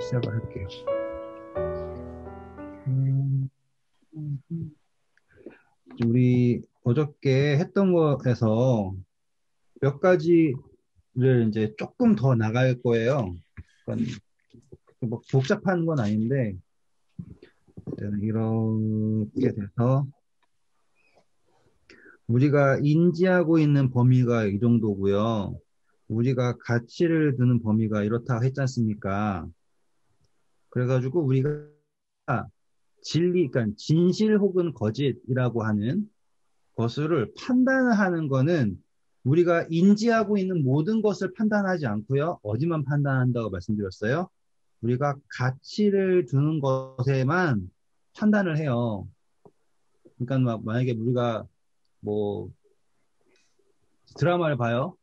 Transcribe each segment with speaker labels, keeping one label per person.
Speaker 1: 시작을 할게요. 음, 우리 어저께 했던 거에서 몇 가지를 이제 조금 더 나갈 거예요. 그러니까 뭐 복잡한 건 아닌데 이렇게 돼서 우리가 인지하고 있는 범위가 이 정도고요. 우리가 가치를 두는 범위가 이렇다 했지 않습니까? 그래가지고 우리가 진리, 그러니까 진실 혹은 거짓이라고 하는 것을 판단하는 거는 우리가 인지하고 있는 모든 것을 판단하지 않고요. 어디만 판단한다고 말씀드렸어요? 우리가 가치를 두는 것에만 판단을 해요. 그러니까 막 만약에 우리가 뭐 드라마를 봐요.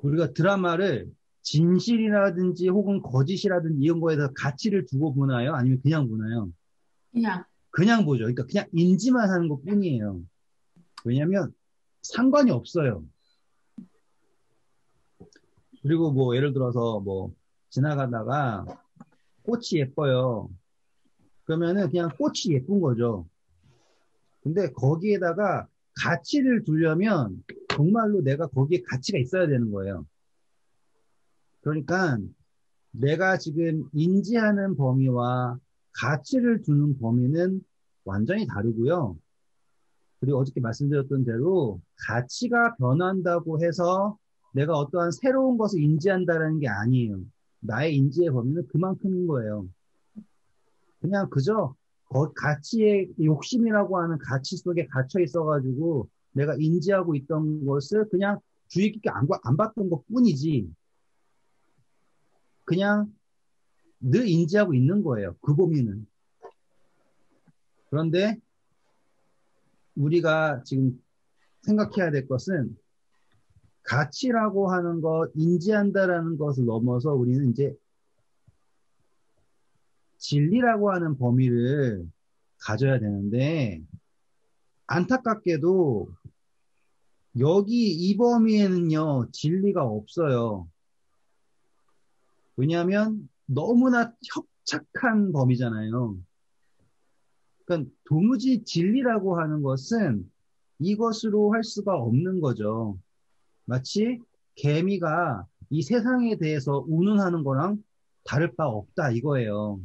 Speaker 1: 우리가 드라마를 진실이라든지 혹은 거짓이라든지 이런 거에 서 가치를 두고 보나요? 아니면 그냥 보나요?
Speaker 2: 그냥,
Speaker 1: 그냥 보죠. 그러니까 그냥 인지만 하는 것 뿐이에요. 왜냐면 상관이 없어요. 그리고 뭐 예를 들어서 뭐 지나가다가 꽃이 예뻐요. 그러면은 그냥 꽃이 예쁜 거죠. 근데 거기에다가 가치를 두려면 정말로 내가 거기에 가치가 있어야 되는 거예요. 그러니까 내가 지금 인지하는 범위와 가치를 두는 범위는 완전히 다르고요. 그리고 어저께 말씀드렸던 대로 가치가 변한다고 해서 내가 어떠한 새로운 것을 인지한다는 게 아니에요. 나의 인지의 범위는 그만큼인 거예요. 그냥 그저 가치의 욕심이라고 하는 가치 속에 갇혀 있어가지고 내가 인지하고 있던 것을 그냥 주의 깊게 안 봤던 것 뿐이지 그냥 늘 인지하고 있는 거예요. 그 범위는. 그런데 우리가 지금 생각해야 될 것은 가치라고 하는 것, 인지한다라는 것을 넘어서 우리는 이제 진리라고 하는 범위를 가져야 되는데 안타깝게도 여기 이 범위에는요, 진리가 없어요. 왜냐하면 너무나 협착한 범위잖아요. 그러니까 도무지 진리라고 하는 것은 이것으로 할 수가 없는 거죠. 마치 개미가 이 세상에 대해서 운운하는 거랑 다를 바 없다 이거예요.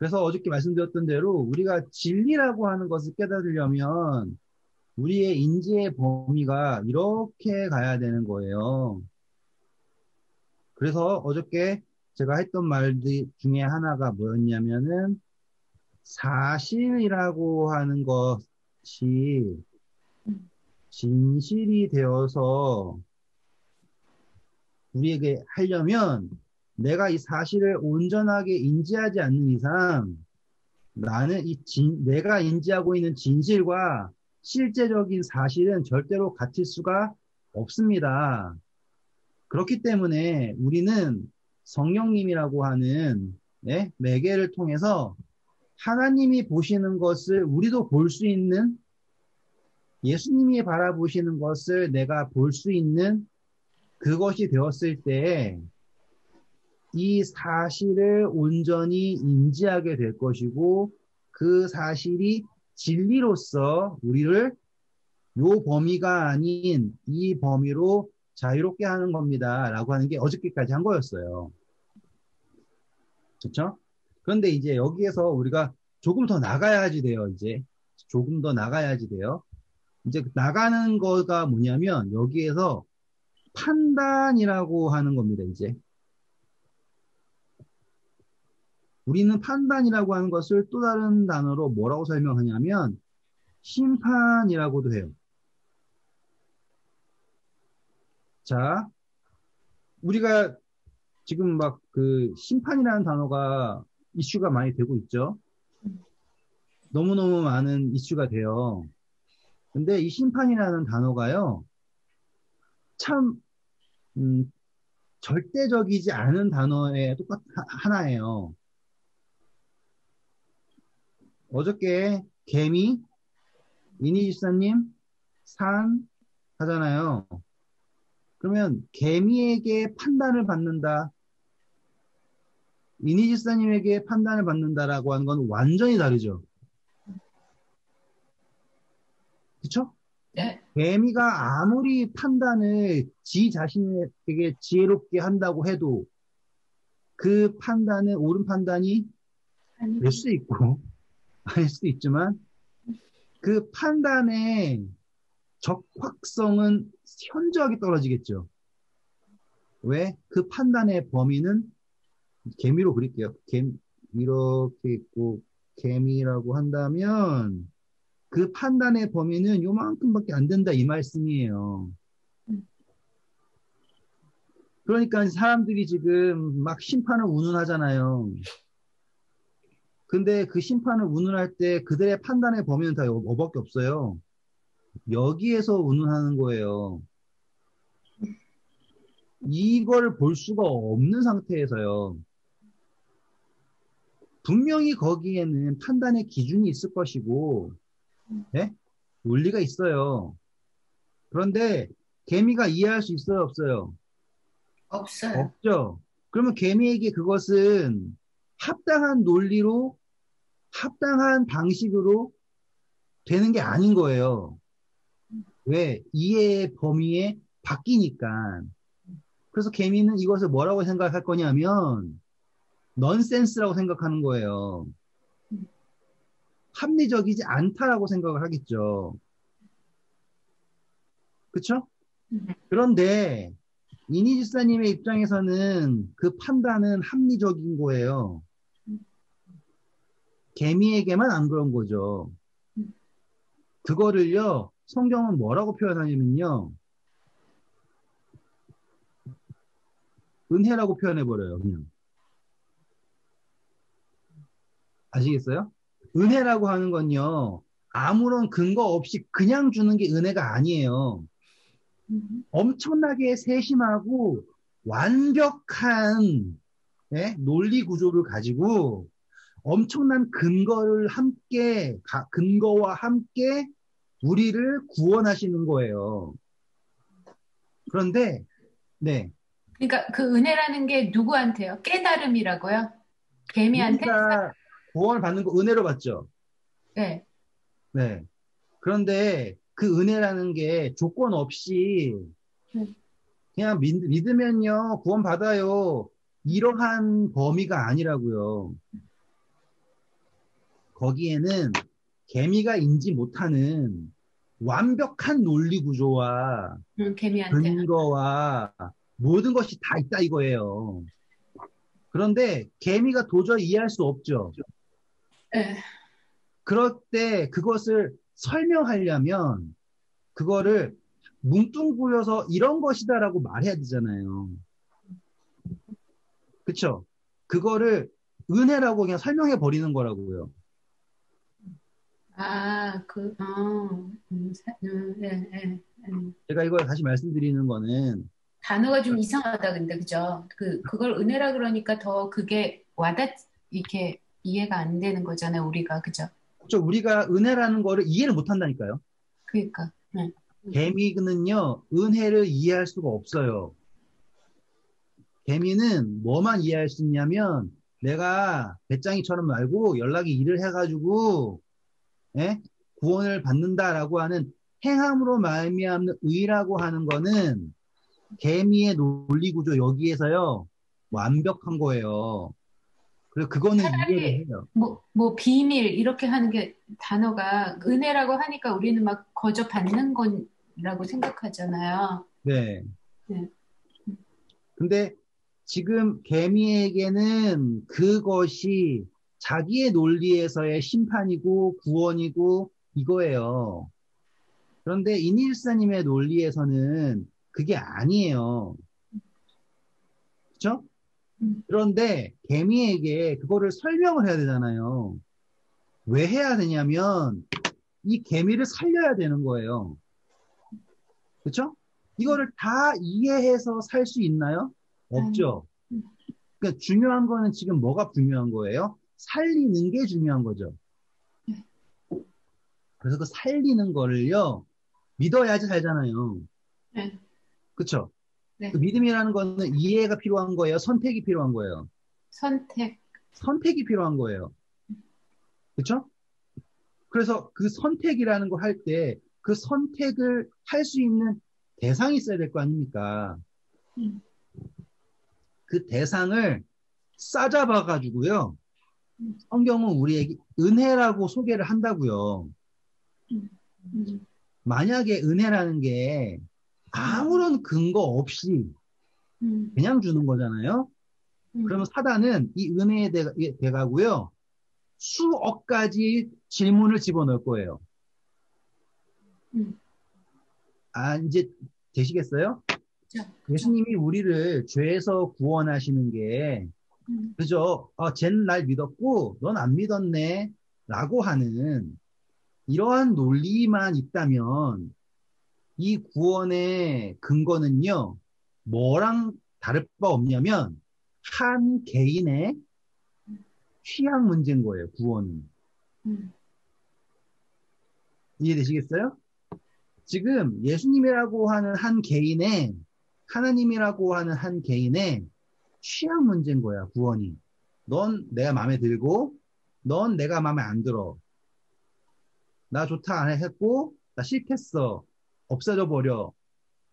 Speaker 1: 그래서 어저께 말씀드렸던 대로 우리가 진리라고 하는 것을 깨달으려면 우리의 인지의 범위가 이렇게 가야 되는 거예요. 그래서 어저께 제가 했던 말들 중에 하나가 뭐였냐면은 사실이라고 하는 것이 진실이 되어서 우리에게 하려면 내가 이 사실을 온전하게 인지하지 않는 이상 나는 내가 인지하고 있는 진실과 실제적인 사실은 절대로 같을 수가 없습니다. 그렇기 때문에 우리는 성령님이라고 하는 매개를 통해서 하나님이 보시는 것을 우리도 볼 수 있는 예수님이 바라보시는 것을 내가 볼 수 있는 그것이 되었을 때 이 사실을 온전히 인지하게 될 것이고 그 사실이 진리로서 우리를 요 범위가 아닌 이 범위로 자유롭게 하는 겁니다. 라고 하는 게 어저께까지 한 거였어요. 그렇죠? 그런데 이제 여기에서 우리가 조금 더 나가야지 돼요. 이제 조금 더 나가야지 돼요. 이제 나가는 거가 뭐냐면 여기에서 판단이라고 하는 겁니다. 이제 우리는 판단이라고 하는 것을 또 다른 단어로 뭐라고 설명하냐면 심판이라고도 해요. 자, 우리가 지금 막 그 심판이라는 단어가 이슈가 많이 되고 있죠. 너무너무 많은 이슈가 돼요. 근데 이 심판이라는 단어가요, 참, 음, 절대적이지 않은 단어의 하나예요. 어저께 개미, 이니 집사님, 산 하잖아요. 그러면 개미에게 판단을 받는다. 이니 집사님에게 판단을 받는다라고 하는 건 완전히 다르죠. 그쵸?
Speaker 2: 네.
Speaker 1: 개미가 아무리 판단을 지 자신에게 지혜롭게 한다고 해도 그 판단은 옳은 판단이 될
Speaker 2: 아니,
Speaker 1: 수 있고 아닐 수도 있지만 그 판단의 적확성은 현저하게 떨어지겠죠. 왜? 그 판단의 범위는 개미로 그릴게요. 이렇게 있고 개미라고 한다면 그 판단의 범위는 요만큼밖에 안 된다 이 말씀이에요. 그러니까 사람들이 지금 막 심판을 운운하잖아요. 근데 그 심판을 운운할 때 그들의 판단의 범위는 다 뭐밖에 없어요. 여기에서 운운하는 거예요. 이걸 볼 수가 없는 상태에서요. 분명히 거기에는 판단의 기준이 있을 것이고, 네? 논리가 있어요. 그런데 개미가 이해할 수 있어요, 없어요?
Speaker 2: 없어요.
Speaker 1: 없죠. 그러면 개미에게 그것은 합당한 논리로, 합당한 방식으로 되는 게 아닌 거예요. 왜? 이해의 범위에 바뀌니까. 그래서 개미는 이것을 뭐라고 생각할 거냐면, 넌센스라고 생각하는 거예요. 합리적이지 않다라고 생각을 하겠죠. 그쵸? 그런데, 이니 집사님의 입장에서는 그 판단은 합리적인 거예요. 개미에게만 안 그런 거죠. 그거를요, 성경은 뭐라고 표현하냐면요, 은혜라고 표현해버려요, 그냥. 아시겠어요? 은혜라고 하는 건요, 아무런 근거 없이 그냥 주는 게 은혜가 아니에요. 엄청나게 세심하고 완벽한 예? 논리 구조를 가지고 엄청난 근거를 함께, 근거와 함께 우리를 구원하시는 거예요. 그런데, 네.
Speaker 2: 그러니까 그 은혜라는 게 누구한테요? 깨달음이라고요? 개미한테?
Speaker 1: 우리가 구원을 받는 거 은혜로 받죠.
Speaker 2: 네.
Speaker 1: 네. 그런데 그 은혜라는 게 조건 없이
Speaker 2: 네.
Speaker 1: 그냥 믿으면요, 구원 받아요. 이러한 범위가 아니라고요. 거기에는 개미가 인지 못하는 완벽한 논리 구조와
Speaker 2: 개미한테.
Speaker 1: 근거와 모든 것이 다 있다 이거예요. 그런데 개미가 도저히 이해할 수 없죠.
Speaker 2: 네.
Speaker 1: 그럴 때 그것을 설명하려면 그거를 뭉뚱그려서 이런 것이다라고 말해야 되잖아요. 그쵸? 그거를 은혜라고 그냥 설명해 버리는 거라고요.
Speaker 2: 아, 네, 네.
Speaker 1: 제가 이걸 다시 말씀드리는 거는
Speaker 2: 단어가 좀 이상하다, 근데, 그죠? 그걸 은혜라 그러니까 더 그게 이렇게 이해가 안 되는 거잖아요, 우리가, 그죠?
Speaker 1: 우리가 은혜라는 거를 이해를 못 한다니까요.
Speaker 2: 그러니까, 네.
Speaker 1: 개미는요, 은혜를 이해할 수가 없어요. 개미는 뭐만 이해할 수 있냐면, 내가 배짱이처럼 말고 연락이 일을 해가지고, 예? 구원을 받는다라고 하는 행함으로 말미암는 의라고 하는 거는 개미의 논리 구조 여기에서요, 완벽한 거예요. 그리고 그거는 이해를
Speaker 2: 차라리,
Speaker 1: 해요.
Speaker 2: 비밀, 이렇게 하는 게 단어가 은혜라고 하니까 우리는 막 거저 받는 거라고 생각하잖아요.
Speaker 1: 네.
Speaker 2: 네.
Speaker 1: 근데 지금 개미에게는 그것이 자기의 논리에서의 심판이고 구원이고 이거예요. 그런데 이닐사님의 논리에서는 그게 아니에요. 그렇죠?
Speaker 2: 음.
Speaker 1: 그런데 개미에게 그거를 설명을 해야 되잖아요. 왜 해야 되냐면 이 개미를 살려야 되는 거예요. 그렇죠? 이거를 다 이해해서 살 수 있나요?
Speaker 2: 아니,
Speaker 1: 없죠. 그러니까 중요한 거는 지금 뭐가 중요한 거예요? 살리는 게 중요한 거죠. 그래서 그 살리는 거를요, 믿어야지 살잖아요.
Speaker 2: 네.
Speaker 1: 그쵸? 그
Speaker 2: 네.
Speaker 1: 믿음이라는 거는 이해가 필요한 거예요? 선택이 필요한 거예요?
Speaker 2: 선택.
Speaker 1: 선택이 필요한 거예요. 그렇죠? 그래서 그 선택이라는 거 할 때 그 선택을 할 수 있는 대상이 있어야 될 거 아닙니까?
Speaker 2: 음,
Speaker 1: 그 대상을 싸잡아 가지고요.
Speaker 2: 음,
Speaker 1: 성경은 우리에게 은혜라고 소개를 한다고요.
Speaker 2: 음, 음,
Speaker 1: 만약에 은혜라는 게 아무런 근거 없이
Speaker 2: 음,
Speaker 1: 그냥 주는 거잖아요. 그러면
Speaker 2: 음,
Speaker 1: 사단은 이 은혜에 돼가고요. 수억 가지 질문을 집어넣을 거예요.
Speaker 2: 음.
Speaker 1: 아, 이제 되시겠어요?
Speaker 2: 그죠, 그죠.
Speaker 1: 예수님이 우리를 죄에서 구원하시는 게
Speaker 2: 음,
Speaker 1: 그저 쟤는 날 믿었고 넌 안 믿었네 라고 하는 이러한 논리만 있다면 이 구원의 근거는요, 뭐랑 다를 바 없냐면, 한 개인의 취향 문제인 거예요, 구원은.
Speaker 2: 음,
Speaker 1: 이해되시겠어요? 지금 예수님이라고 하는 한 개인의, 하나님이라고 하는 한 개인의 취향 문제인 거야, 구원이. 넌 내가 마음에 들고, 넌 내가 마음에 안 들어. 나 좋다 안 했고, 나 싫겠어. 없어져 버려.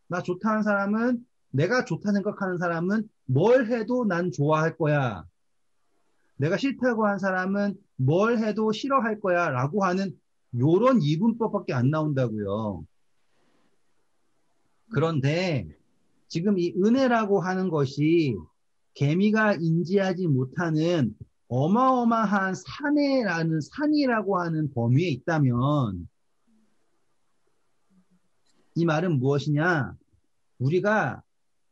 Speaker 1: 나 좋다는 사람은 내가 좋다 생각하는 사람은 뭘 해도 난 좋아할 거야. 내가 싫다고 한 사람은 뭘 해도 싫어할 거야. 라고 하는 요런 이분법밖에 안 나온다고요. 그런데 지금 이 은혜라고 하는 것이 개미가 인지하지 못하는 어마어마한 산이라고 하는 범위에 있다면 이 말은 무엇이냐? 우리가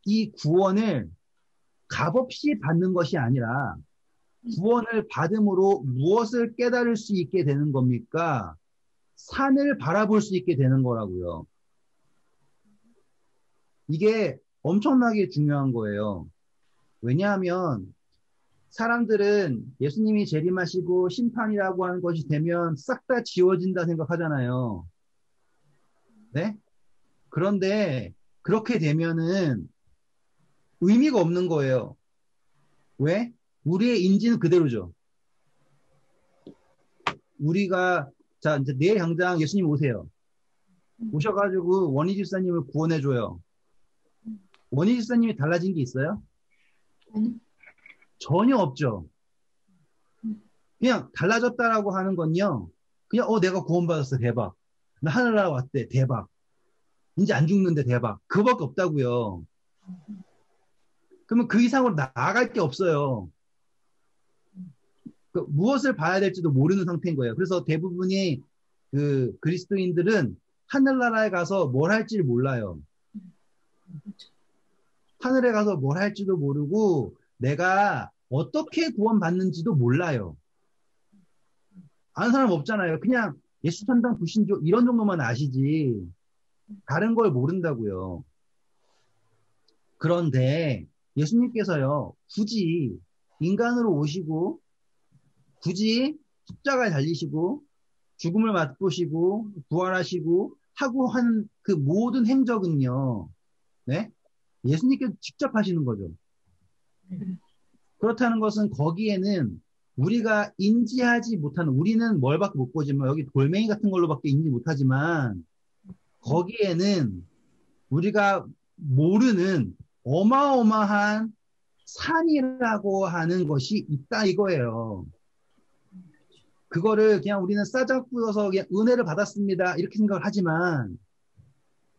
Speaker 1: 이 구원을 값없이 받는 것이 아니라 구원을 받음으로 무엇을 깨달을 수 있게 되는 겁니까? 산을 바라볼 수 있게 되는 거라고요. 이게 엄청나게 중요한 거예요. 왜냐하면 사람들은 예수님이 재림하시고 심판이라고 하는 것이 되면 싹 다 지워진다 생각하잖아요. 네? 그런데 그렇게 되면은 의미가 없는 거예요. 왜? 우리의 인지는 그대로죠. 우리가 자 이제 내일 당장 예수님 오세요. 오셔가지고 원희 집사님을 구원해줘요. 원희 집사님이 달라진 게 있어요?
Speaker 2: 아니,
Speaker 1: 전혀 없죠.
Speaker 2: 음,
Speaker 1: 그냥 달라졌다라고 하는 건요. 그냥 내가 구원받았어 대박. 나 하늘나라 왔대 대박. 이제 안 죽는데 대박. 그거밖에 없다고요. 그러면 그 이상으로 나아갈 게 없어요. 무엇을 봐야 될지도 모르는 상태인 거예요. 그래서 대부분이 그 그리스도인들은 하늘나라에 가서 뭘 할지를 몰라요.
Speaker 2: 그죠.
Speaker 1: 하늘에 가서 뭘 할지도 모르고 내가 어떻게 구원받는지도 몰라요. 아는 사람 없잖아요. 그냥 예수 천당 불신조 이런 정도만 아시지 다른 걸 모른다고요. 그런데 예수님께서요 굳이 인간으로 오시고 굳이 십자가에 달리시고 죽음을 맛보시고 부활하시고 하고 한 그 모든 행적은요. 네? 예수님께서 직접 하시는 거죠.
Speaker 2: 음,
Speaker 1: 그렇다는 것은 거기에는 우리가 인지하지 못하는 우리는 뭘밖에 못 보지만 여기 돌멩이 같은 걸로밖에 인지 못하지만 거기에는 우리가 모르는 어마어마한 산이라고 하는 것이 있다 이거예요. 그거를 그냥 우리는 싸잡고서 그냥 은혜를 받았습니다 이렇게 생각을 하지만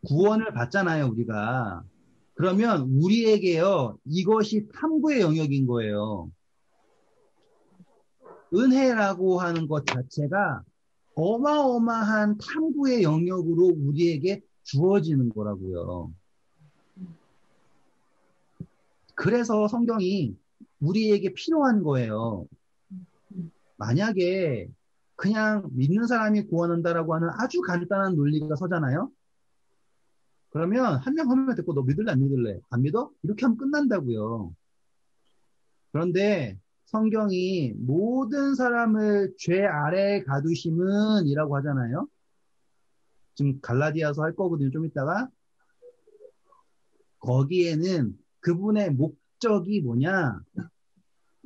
Speaker 1: 구원을 받잖아요 우리가. 그러면 우리에게요 이것이 탐구의 영역인 거예요. 은혜라고 하는 것 자체가 어마어마한 탐구의 영역으로 우리에게 주어지는 거라고요. 그래서 성경이 우리에게 필요한 거예요.
Speaker 2: 음,
Speaker 1: 만약에 그냥 믿는 사람이 구원한다라고 하는 아주 간단한 논리가 서잖아요. 그러면 한 명 한 명 듣고 너 믿을래 안 믿을래? 안 믿어? 이렇게 하면 끝난다고요. 그런데 성경이 모든 사람을 죄 아래에 가두심은 이라고 하잖아요. 지금 갈라디아서 할 거거든요. 좀 이따가. 거기에는 그분의 목적이 뭐냐?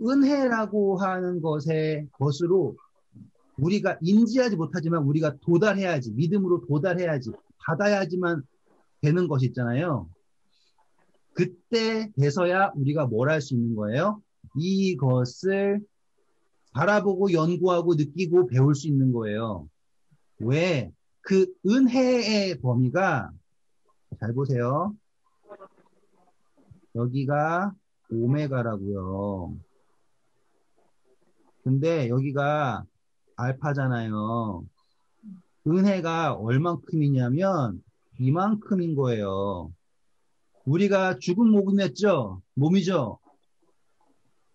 Speaker 1: 은혜라고 하는 것으로 우리가 인지하지 못하지만 우리가 도달해야지, 믿음으로 도달해야지, 받아야지만 되는 것이 있잖아요. 그때 돼서야 우리가 뭘 할 수 있는 거예요? 이것을 바라보고 연구하고 느끼고 배울 수 있는 거예요. 왜? 그 은혜의 범위가, 잘 보세요. 여기가 오메가라고요. 근데 여기가 알파잖아요. 은혜가 얼만큼이냐면 이만큼인 거예요. 우리가 죽은 몸이죠.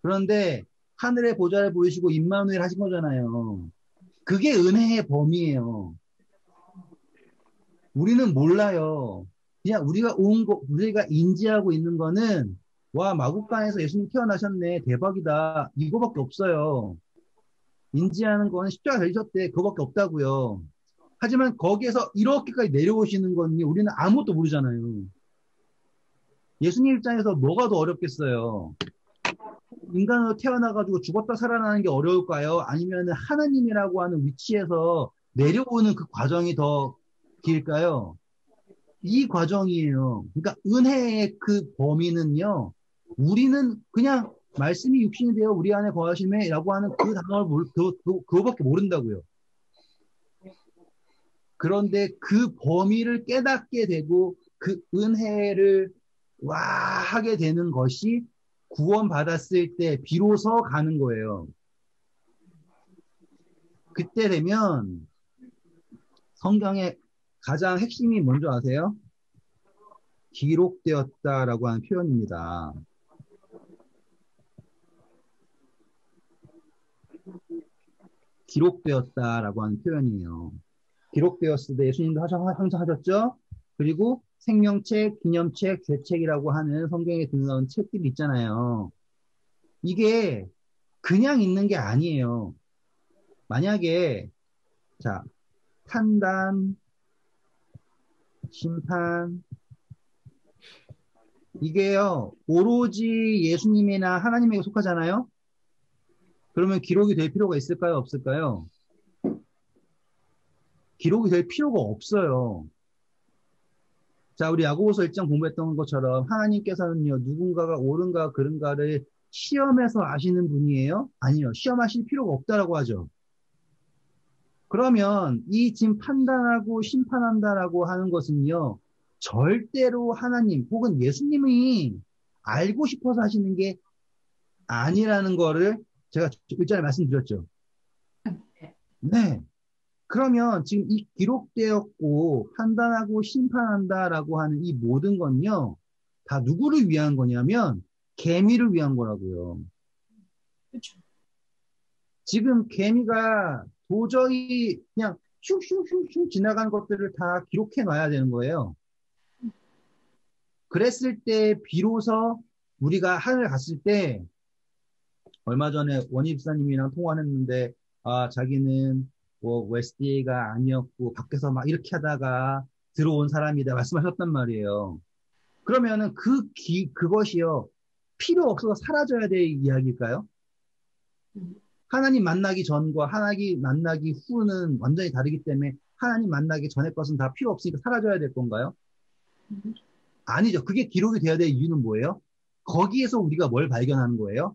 Speaker 1: 그런데 하늘의 보좌를 보이시고 임마누엘 하신 거잖아요. 그게 은혜의 범위예요. 우리는 몰라요. 그냥 우리가 인지하고 있는 거는, 와, 마국간에서 예수님 태어나셨네. 대박이다. 이거밖에 없어요. 인지하는 거는 십자가 달리셨대. 그거밖에 없다고요. 하지만 거기에서 이렇게까지 내려오시는 거는 우리는 아무것도 모르잖아요. 예수님 입장에서 뭐가 더 어렵겠어요? 인간으로 태어나가지고 죽었다 살아나는 게 어려울까요? 아니면 하나님이라고 하는 위치에서 내려오는 그 과정이 더 길까요? 이 과정이에요. 그러니까 은혜의 그 범위는요, 우리는 그냥 말씀이 육신이 되어 우리 안에 거하심에 라고 하는 그 단어를 그거밖에 모른다고요. 그런데 그 범위를 깨닫게 되고 그 은혜를 하게 되는 것이 구원받았을 때 비로소 가는 거예요. 그때 되면 성경의 가장 핵심이 뭔지 아세요? 기록되었다라고 하는 표현입니다. 기록되었다라고 하는 표현이에요. 기록되었을 때 예수님도 항상 하셨죠? 그리고 생명책, 기념책, 죄책이라고 하는 성경에 등장하는 책들이 있잖아요. 이게 그냥 있는 게 아니에요. 만약에 자, 판단, 심판, 이게요, 오로지 예수님이나 하나님에게 속하잖아요? 그러면 기록이 될 필요가 있을까요? 없을까요? 기록이 될 필요가 없어요. 자, 우리 야고보서 1장 공부했던 것처럼 하나님께서는요, 누군가가 옳은가 그른가를 시험해서 아시는 분이에요? 아니요. 시험하실 필요가 없다라고 하죠. 그러면 이 지금 판단하고 심판한다라고 하는 것은요, 절대로 하나님 혹은 예수님이 알고 싶어서 하시는 게 아니라는 거를 제가 일전에 말씀드렸죠. 네. 그러면 지금 이 기록되었고 판단하고 심판한다라고 하는 이 모든 건요, 다 누구를 위한 거냐면 개미를 위한 거라고요.
Speaker 2: 그렇죠.
Speaker 1: 지금 개미가 도저히 그냥 슝슝슝슝 지나가는 것들을 다 기록해 놔야 되는 거예요. 그랬을 때 비로소 우리가 하늘 갔을 때, 얼마 전에 원희 집사님이랑 통화했는데 자기는 뭐 웨스티가 아니었고 밖에서 막 이렇게 하다가 들어온 사람이다 말씀하셨단 말이에요. 그러면은 그것이요, 필요 없어서 사라져야 될 이야기일까요? 하나님 만나기 전과 하나님 만나기 후는 완전히 다르기 때문에 하나님 만나기 전의 것은 다 필요 없으니까 사라져야 될 건가요? 아니죠. 그게 기록이 되어야 될 이유는 뭐예요? 거기에서 우리가 뭘 발견하는 거예요?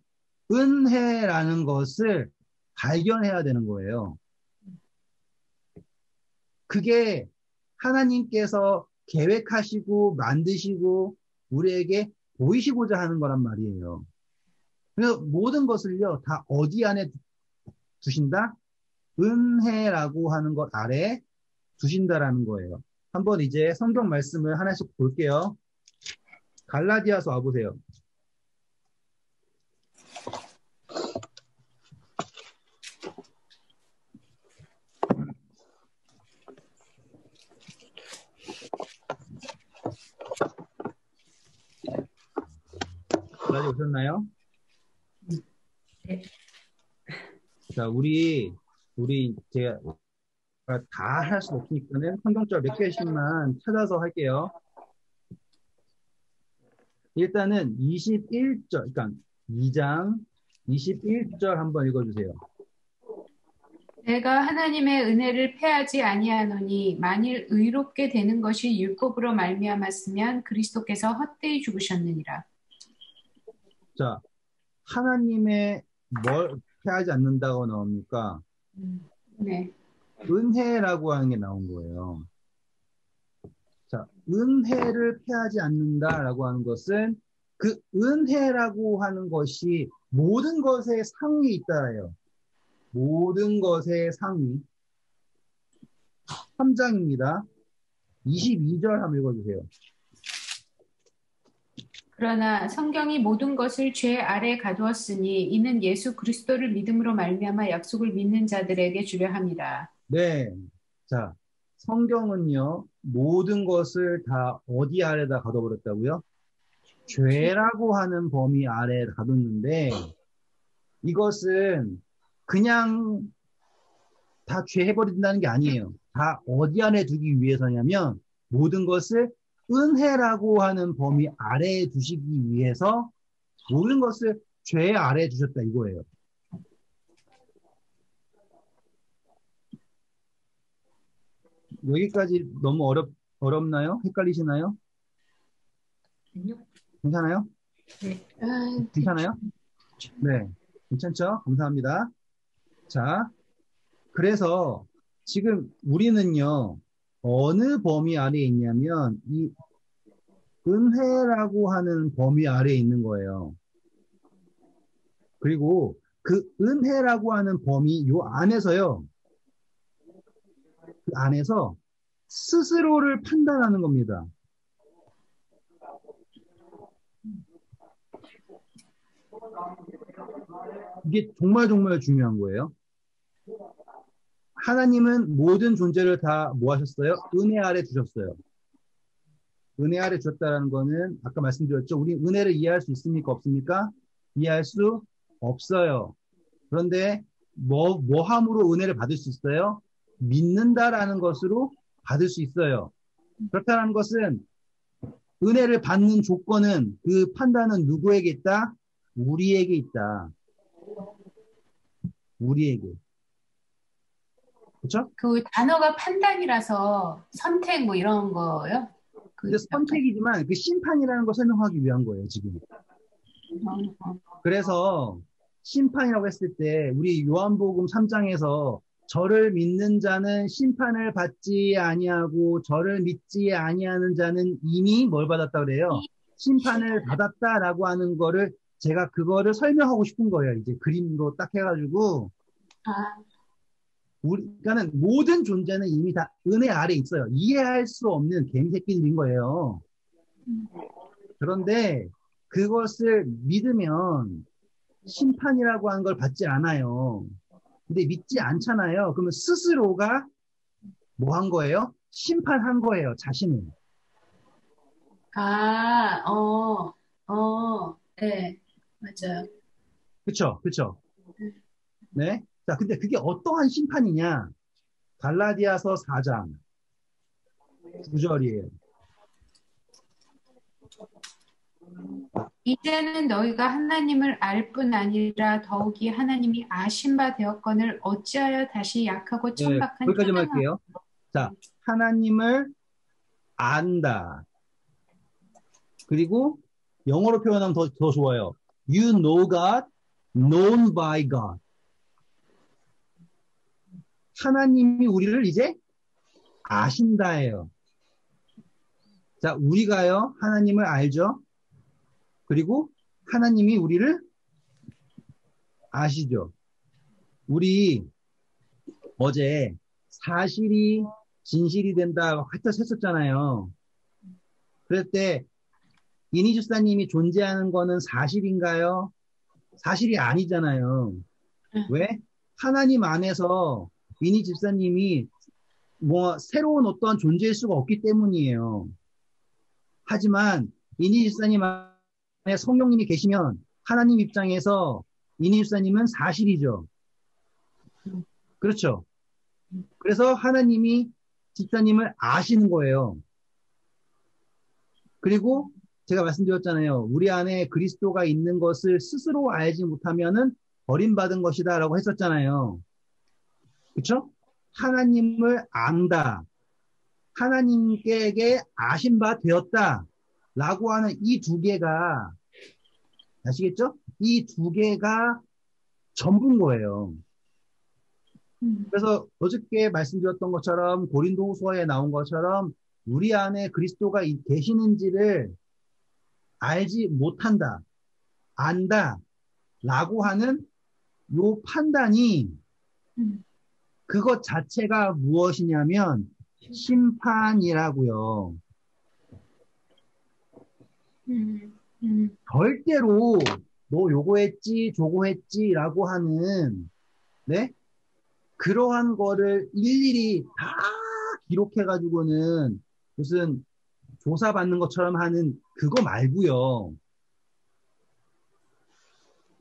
Speaker 1: 은혜라는 것을 발견해야 되는 거예요. 그게 하나님께서 계획하시고 만드시고 우리에게 보이시고자 하는 거란 말이에요. 그래서 모든 것을요, 다 어디 안에 두신다? 은혜라고 하는 것 아래 두신다라는 거예요. 한번 이제 성경 말씀을 하나씩 볼게요. 갈라디아서 와보세요. 갈라디아 오셨나요?
Speaker 2: 네.
Speaker 1: 자, 제가 다 할 수 없으니까는 성경절 몇 개씩만 찾아서 할게요. 일단은 21절, 그러니까 2장 21절 한번 읽어주세요.
Speaker 2: 내가 하나님의 은혜를 패하지 아니하노니 만일 의롭게 되는 것이 율법으로 말미암았으면 그리스도께서 헛되이 죽으셨느니라.
Speaker 1: 자, 하나님의 뭘 피하지 않는다고 나옵니까?
Speaker 2: 네.
Speaker 1: 은혜라고 하는 게 나온 거예요. 자, 은혜를 피하지 않는다라고 하는 것은 그 은혜라고 하는 것이 모든 것의 상위에 있다예요. 모든 것의 상위. 3장입니다. 22절 한번 읽어주세요.
Speaker 2: 그러나 성경이 모든 것을 죄 아래 가두었으니 이는 예수 그리스도를 믿음으로 말미암아 약속을 믿는 자들에게 주려 함이라.
Speaker 1: 네. 자, 성경은요, 모든 것을 다 어디 아래다 가둬버렸다고요? 죄라고 하는 범위 아래에 가뒀는데, 이것은 그냥 다 죄 해버린다는 게 아니에요. 다 어디 안에 두기 위해서냐면, 모든 것을 은혜라고 하는 범위 아래에 두시기 위해서 모든 것을 죄 아래에 두셨다 이거예요. 여기까지 너무 어렵나요? 헷갈리시나요? 괜찮아요?
Speaker 2: 네.
Speaker 1: 괜찮아요? 네. 괜찮죠? 감사합니다. 자, 그래서 지금 우리는요, 어느 범위 아래에 있냐면, 이 은혜라고 하는 범위 아래에 있는 거예요. 그리고 그 은혜라고 하는 범위 요 안에서요, 그 안에서 스스로를 판단하는 겁니다. 이게 정말 정말 중요한 거예요. 하나님은 모든 존재를 다 뭐 하셨어요? 은혜 아래 두셨어요. 은혜 아래 주셨다는 거는 아까 말씀드렸죠. 우리 은혜를 이해할 수 있습니까? 없습니까? 이해할 수 없어요. 그런데 뭐 함으로 은혜를 받을 수 있어요? 믿는다라는 것으로 받을 수 있어요. 그렇다는 것은 은혜를 받는 조건은 그 판단은 누구에게 있다? 우리에게 있다. 우리에게. 그렇죠?
Speaker 2: 그 단어가 판단이라서 선택 뭐 이런 거요?
Speaker 1: 근데
Speaker 2: 그 약간
Speaker 1: 선택이지만 그 심판이라는 걸 설명하기 위한 거예요, 지금. 그래서 심판이라고 했을 때 우리 요한복음 3장에서 저를 믿는 자는 심판을 받지 아니하고 저를 믿지 아니하는 자는 이미 뭘 받았다 그래요? 심판을 받았다라고 하는 거를 제가 그거를 설명하고 싶은 거예요. 이제 그림으로 딱 해가지고
Speaker 2: 아,
Speaker 1: 우리가는 모든 존재는 이미 다 은혜 아래 있어요. 이해할 수 없는 개미새끼들인 거예요. 그런데 그것을 믿으면 심판이라고 하는 걸 받지 않아요. 근데 믿지 않잖아요. 그러면 스스로가 뭐 한 거예요? 심판한 거예요. 자신을.
Speaker 2: 네, 맞아요.
Speaker 1: 그쵸? 그쵸? 네. 자, 근데 그게 어떠한 심판이냐? 갈라디아서 4장 9절이에요.
Speaker 2: 이제는 너희가 하나님을 알 뿐 아니라 더욱이 하나님이 아신 바 되었거늘 어찌하여 다시 약하고
Speaker 1: 네,
Speaker 2: 천박한
Speaker 1: 거기까지만
Speaker 2: 초등학
Speaker 1: 할게요. 자, 하나님을 안다. 그리고 영어로 표현하면 더 좋아요. You know God, known by God. 하나님이 우리를 이제 아신다예요. 자, 우리가요, 하나님을 알죠? 그리고 하나님이 우리를 아시죠? 우리 어제 사실이 진실이 된다 했었잖아요. 그럴 때 이니 집사님이 존재하는 거는 사실인가요? 사실이 아니잖아요. 왜? 하나님 안에서 이니 집사님이 뭐 새로운 어떤 존재일 수가 없기 때문이에요. 하지만 이니 집사님 안에 성령님이 계시면 하나님 입장에서 이니 집사님은 사실이죠. 그렇죠? 그래서 하나님이 집사님을 아시는 거예요. 그리고 제가 말씀드렸잖아요. 우리 안에 그리스도가 있는 것을 스스로 알지 못하면은 버림받은 것이다라고 했었잖아요. 그쵸? 하나님을 안다. 하나님께 아신 바 되었다. 라고 하는 이 두 개가, 아시겠죠? 이 두 개가 전부인 거예요. 그래서 어저께 말씀드렸던 것처럼 고린도후서에 나온 것처럼 우리 안에 그리스도가 계시는지를 알지 못한다, 안다, 라고 하는 요 판단이 그것 자체가 무엇이냐면 심판이라고요. 절대로 너 요거 했지, 저거 했지라고 하는 네? 그러한 거를 일일이 다 기록해가지고는 무슨 조사받는 것처럼 하는 그거 말고요.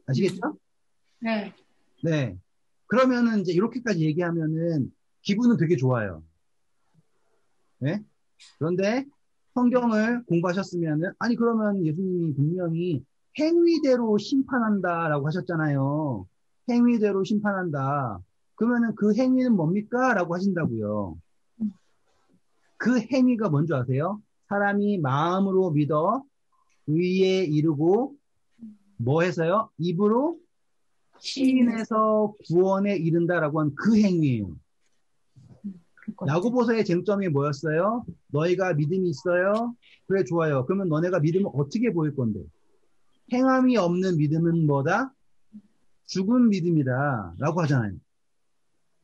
Speaker 1: 아시겠죠?
Speaker 2: 네.
Speaker 1: 네. 그러면은 이제 이렇게까지 얘기하면은 기분은 되게 좋아요. 네? 그런데 성경을 공부하셨으면은 아니 그러면 예수님이 분명히 행위대로 심판한다라고 하셨잖아요. 행위대로 심판한다. 그러면은 그 행위는 뭡니까? 라고 하신다고요. 그 행위가 뭔지 아세요? 사람이 마음으로 믿어 의에 이르고 뭐 해서요? 입으로 시인해서 구원에 이른다라고 한 그 행위예요. 야고보서의 쟁점이 뭐였어요? 너희가 믿음이 있어요? 그래 좋아요. 그러면 너네가 믿음을 어떻게 보일 건데? 행함이 없는 믿음은 뭐다? 죽은 믿음이다 라고 하잖아요.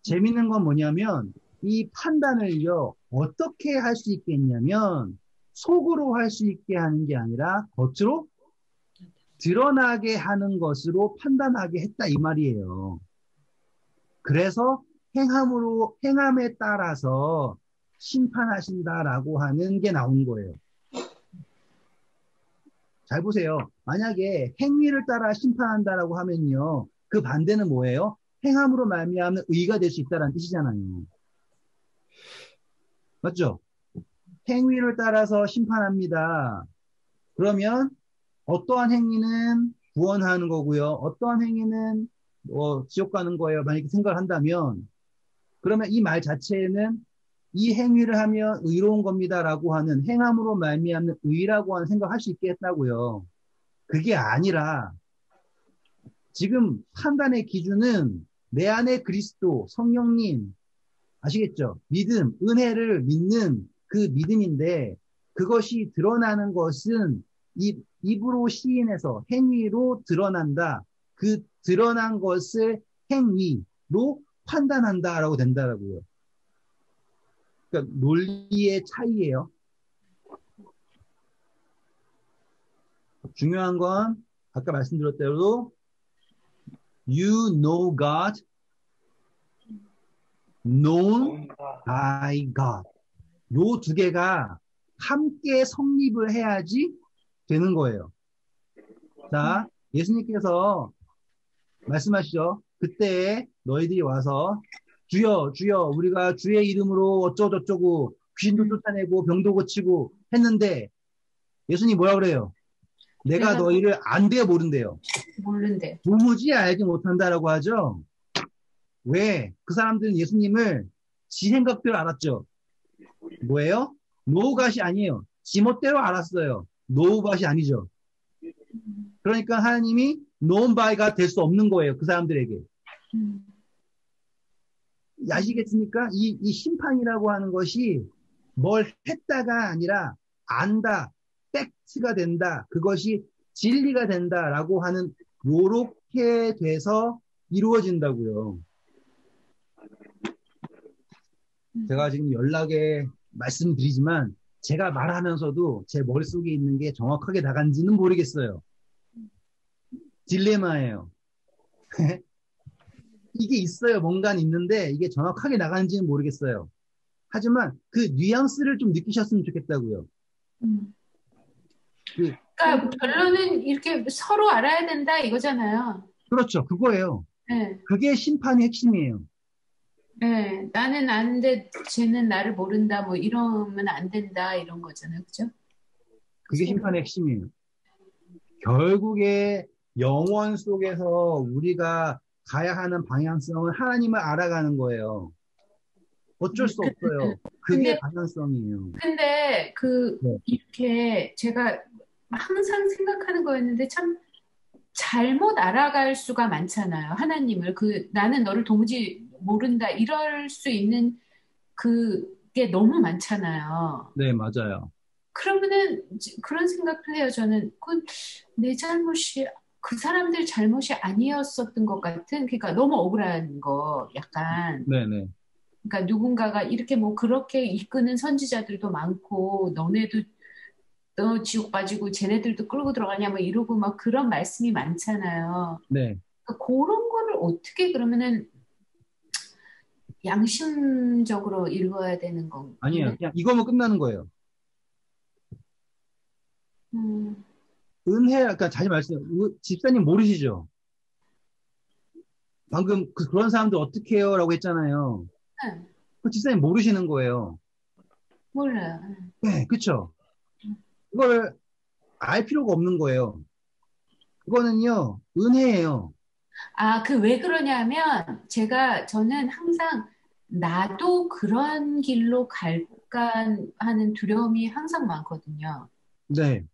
Speaker 1: 재밌는 건 뭐냐면 이 판단을요 어떻게 할 수 있겠냐면 속으로 할 수 있게 하는 게 아니라 겉으로 드러나게 하는 것으로 판단하게 했다 이 말이에요. 그래서 행함에 따라서 심판하신다라고 하는 게 나온 거예요. 잘 보세요. 만약에 행위를 따라 심판한다라고 하면요. 그 반대는 뭐예요? 행함으로 말미암는 의가 될 수 있다는 뜻이잖아요. 맞죠? 행위를 따라서 심판합니다. 그러면 어떠한 행위는 구원하는 거고요. 어떠한 행위는 지옥 가는 거예요. 만약에 생각을 한다면 그러면 이 말 자체는 이 행위를 하면 의로운 겁니다라고 하는 행함으로 말미암는 의라고 하는 생각을 할 수 있겠다고요. 그게 아니라 지금 판단의 기준은 내 안에 그리스도, 성령님 아시겠죠? 믿음, 은혜를 믿는 그 믿음인데 그것이 드러나는 것은 입으로 시인해서 행위로 드러난다. 그 드러난 것을 행위로 판단한다라고 된다라고요. 그러니까 논리의 차이예요. 중요한 건 아까 말씀드렸대로 you know God, known by God. 요 두 개가 함께 성립을 해야지 되는 거예요. 자, 예수님께서 말씀하시죠. 그때 너희들이 와서 주여, 주여, 우리가 주의 이름으로 어쩌고저쩌고 귀신도 쫓아내고 병도 고치고 했는데 예수님 뭐라 그래요? 내가 너희를 안돼요, 모른대요?
Speaker 2: 모른대.
Speaker 1: 도무지 알지 못한다라고 하죠. 왜? 그 사람들은 예수님을 지 생각대로 알았죠. 뭐예요? 노우갓이 아니에요. 지멋대로 알았어요. 노우갓이 아니죠. 그러니까 하나님이 known by가 될 수 없는 거예요. 그 사람들에게. 아시겠습니까? 이 심판이라고 하는 것이 뭘 했다가 아니라 안다, 팩트가 된다, 그것이 진리가 된다라고 하는 요렇게 돼서 이루어진다고요. 제가 지금 연락에 말씀드리지만 제가 말하면서도 제 머릿속에 있는 게 정확하게 나간지는 모르겠어요. 딜레마예요. 이게 있어요. 뭔가는 있는데 이게 정확하게 나가는지는 모르겠어요. 하지만 그 뉘앙스를 좀 느끼셨으면 좋겠다고요.
Speaker 2: 그러니까 결론은 이렇게 서로 알아야 된다 이거잖아요.
Speaker 1: 그렇죠. 그거예요.
Speaker 2: 네.
Speaker 1: 그게 심판의 핵심이에요.
Speaker 2: 네. 나는 아는데 쟤는 나를 모른다 뭐 이러면 안 된다 이런 거잖아요. 그죠?
Speaker 1: 그게 심판의 핵심이에요. 결국에 영원 속에서 우리가 가야 하는 방향성은 하나님을 알아가는 거예요. 어쩔 수 없어요. 그게
Speaker 2: 근데
Speaker 1: 방향성이에요.
Speaker 2: 근데
Speaker 1: 네,
Speaker 2: 이렇게 제가 항상 생각하는 거였는데 참 잘못 알아갈 수가 많잖아요. 하나님을 나는 너를 도무지 모른다 이럴 수 있는 그게 너무 많잖아요.
Speaker 1: 네, 맞아요.
Speaker 2: 그러면은 그런 생각을 해요. 저는 그 내 잘못이 그 사람들 잘못이 아니었었던 것 같은 그러니까 너무 억울한 거 약간
Speaker 1: 네, 네,
Speaker 2: 그러니까 누군가가 이렇게 뭐 그렇게 이끄는 선지자들도 많고 너네도 너 지옥 빠지고 쟤네들도 끌고 들어가냐 뭐 이러고 막 그런 말씀이 많잖아요.
Speaker 1: 네.
Speaker 2: 그러니까 그런 거를 어떻게 그러면은 양심적으로 읽어야 되는
Speaker 1: 아니에요.
Speaker 2: 건데?
Speaker 1: 그냥 이거면 끝나는 거예요.
Speaker 2: 음,
Speaker 1: 은혜, 그러니까 자기 말씀, 집사님 모르시죠? 방금 그런 사람들 어떻게 해요? 라고 했잖아요.
Speaker 2: 네,
Speaker 1: 그 집사님 모르시는 거예요.
Speaker 2: 몰라요.
Speaker 1: 네, 그쵸? 그걸 알 필요가 없는 거예요. 그거는요, 은혜예요.
Speaker 2: 아, 왜 그러냐면 저는 항상 나도 그런 길로 갈까 하는 두려움이 항상 많거든요.
Speaker 1: 네,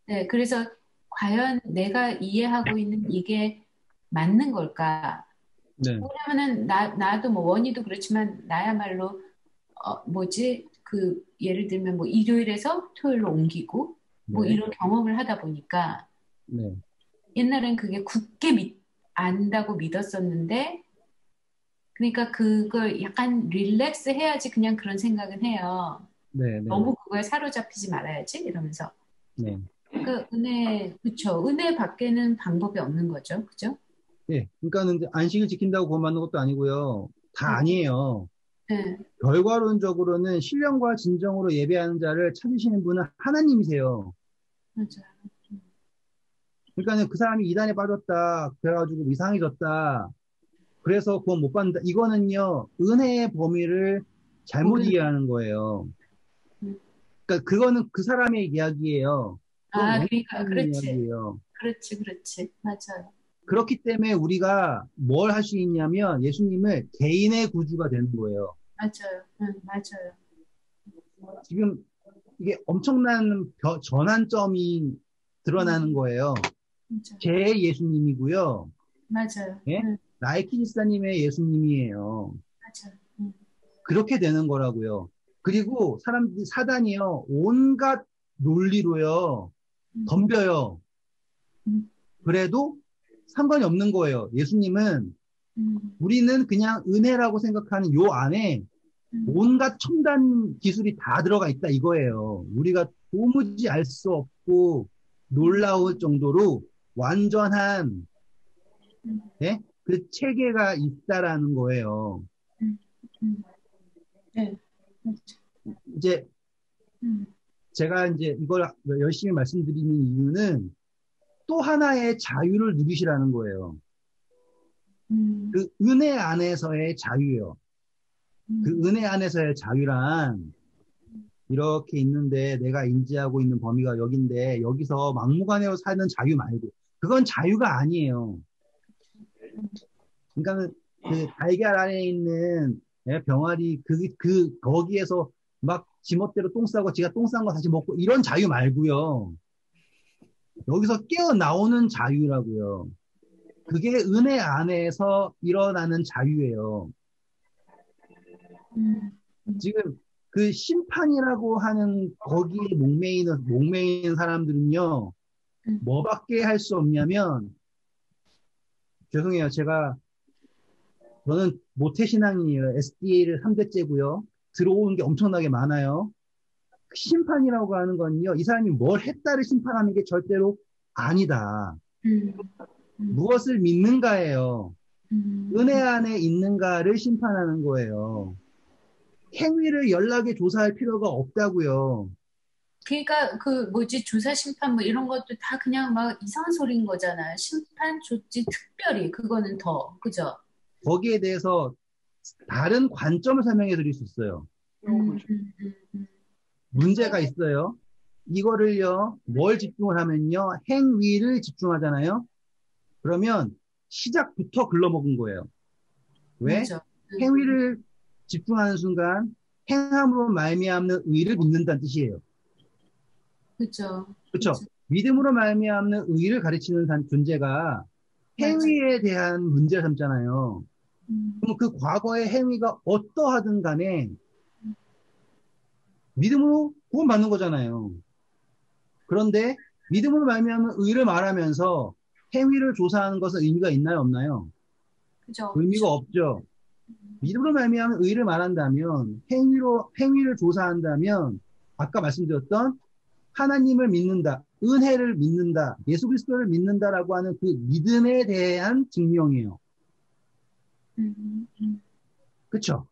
Speaker 2: 네, 그래서 과연 내가 이해하고 있는 이게 맞는 걸까?
Speaker 1: 네,
Speaker 2: 왜냐면은 나도 뭐 원희도 그렇지만 나야말로 뭐지? 예를 들면 뭐 일요일에서 토요일로 옮기고 뭐
Speaker 1: 네,
Speaker 2: 이런 경험을 하다 보니까
Speaker 1: 네,
Speaker 2: 옛날엔 그게 안다고 믿었었는데 그러니까 그걸 약간 릴렉스 해야지 그냥 그런 생각은 해요.
Speaker 1: 네, 네,
Speaker 2: 너무 그거에 사로잡히지 말아야지 이러면서.
Speaker 1: 네.
Speaker 2: 그러니까 그쵸. 은혜 밖에는 방법이 없는 거죠. 그죠?
Speaker 1: 네. 그러니까는 이제 안식을 지킨다고 구원받는 것도 아니고요. 다
Speaker 2: 네,
Speaker 1: 아니에요.
Speaker 2: 네,
Speaker 1: 결과론적으로는 신령과 진정으로 예배하는 자를 찾으시는 분은 하나님이세요.
Speaker 2: 맞아요.
Speaker 1: 그러니까는 그 사람이 이단에 빠졌다. 그래가지고 이상해졌다. 그래서 구원 못 받는다. 이거는요, 은혜의 범위를 잘못
Speaker 2: 모르는.
Speaker 1: 이해하는 거예요.
Speaker 2: 음.
Speaker 1: 그러니까 그거는 그 사람의 이야기예요. 그건
Speaker 2: 아, 그러니까
Speaker 1: 원하는
Speaker 2: 그렇지.
Speaker 1: 이야기예요.
Speaker 2: 그렇지. 맞아요.
Speaker 1: 그렇기 때문에 우리가 뭘 할 수 있냐면 예수님을 개인의 구주가 되는 거예요.
Speaker 2: 맞아요. 맞아요.
Speaker 1: 지금 이게 엄청난 전환점이
Speaker 2: 음,
Speaker 1: 드러나는 거예요.
Speaker 2: 진짜.
Speaker 1: 제 예수님이고요.
Speaker 2: 맞아요.
Speaker 1: 예? 나이키 지사님의 예수님이에요.
Speaker 2: 맞아요.
Speaker 1: 그렇게 되는 거라고요. 그리고 사단이요, 온갖 논리로요,
Speaker 2: 음,
Speaker 1: 덤벼요.
Speaker 2: 음,
Speaker 1: 그래도 상관이 없는 거예요. 예수님은,
Speaker 2: 음,
Speaker 1: 우리는 그냥 은혜라고 생각하는 요 안에
Speaker 2: 음,
Speaker 1: 온갖 첨단 기술이 다 들어가 있다 이거예요. 우리가 도무지 알 수 없고
Speaker 2: 음,
Speaker 1: 놀라울 정도로 완전한,
Speaker 2: 음,
Speaker 1: 예? 그 체계가 있다라는 거예요.
Speaker 2: 음, 네. 맞아.
Speaker 1: 이제
Speaker 2: 음,
Speaker 1: 제가 이제 이걸 열심히 말씀드리는 이유는 또 하나의 자유를 누리시라는 거예요.
Speaker 2: 음,
Speaker 1: 그 은혜 안에서의 자유요. 그
Speaker 2: 음,
Speaker 1: 은혜 안에서의 자유란 이렇게 있는데 내가 인지하고 있는 범위가 여긴데 여기서 막무가내로 사는 자유 말고 그건 자유가 아니에요. 그러니까는 그 달걀 안에 있는 병아리 거기에서 막 지멋대로 똥 싸고 지가 똥 싼 거 다시 먹고 이런 자유 말고요. 여기서 깨어나오는 자유라고요. 그게 은혜 안에서 일어나는 자유예요.
Speaker 2: 음, 음,
Speaker 1: 지금 그 심판이라고 하는 거기에 목매이는 사람들은요,
Speaker 2: 음,
Speaker 1: 뭐밖에 할 수 없냐면, 죄송해요. 저는 모태신앙이에요. SDA를 3대째고요. 들어오는 게 엄청나게 많아요. 심판이라고 하는 건요, 이 사람이 뭘 했다를 심판하는 게 절대로 아니다.
Speaker 2: 음, 음,
Speaker 1: 무엇을 믿는가예요. 은혜
Speaker 2: 음.
Speaker 1: 안에 있는가를 심판하는 거예요. 행위를 연락에 조사할 필요가 없다고요.
Speaker 2: 그러니까 뭐지 주사 심판 뭐 이런 것도 다 그냥 막 이상한 소리인 거잖아요. 심판 조치 특별히 그거는 더 그죠?
Speaker 1: 거기에 대해서 다른 관점을 설명해 드릴 수 있어요.
Speaker 2: 음, 음, 음,
Speaker 1: 문제가 있어요. 이거를요, 뭘 집중을 하면요, 행위를 집중하잖아요. 그러면 시작부터 글러먹은 거예요. 왜?
Speaker 2: 맞아.
Speaker 1: 행위를 집중하는 순간 행함으로 말미암는 의를 믿는다는 뜻이에요.
Speaker 2: 그죠.
Speaker 1: 그렇죠?
Speaker 2: 그죠.
Speaker 1: 믿음으로 말미암는 의를 가르치는 존재가
Speaker 2: 맞아.
Speaker 1: 행위에 대한 문제를 삼잖아요.
Speaker 2: 음,
Speaker 1: 그럼 그 과거의 행위가 어떠하든 간에 믿음으로 구원받는 거잖아요. 그런데 믿음으로 말미암은 의를 말하면서 행위를 조사하는 것은 의미가 있나요, 없나요?
Speaker 2: 그죠.
Speaker 1: 의미가
Speaker 2: 없죠.
Speaker 1: 없죠. 믿음으로 말미암은 의를 말한다면 행위를 조사한다면 아까 말씀드렸던 하나님을 믿는다, 은혜를 믿는다, 예수 그리스도를 믿는다라고 하는 그 믿음에 대한 증명이에요.
Speaker 2: 음, 음,
Speaker 1: 그렇죠?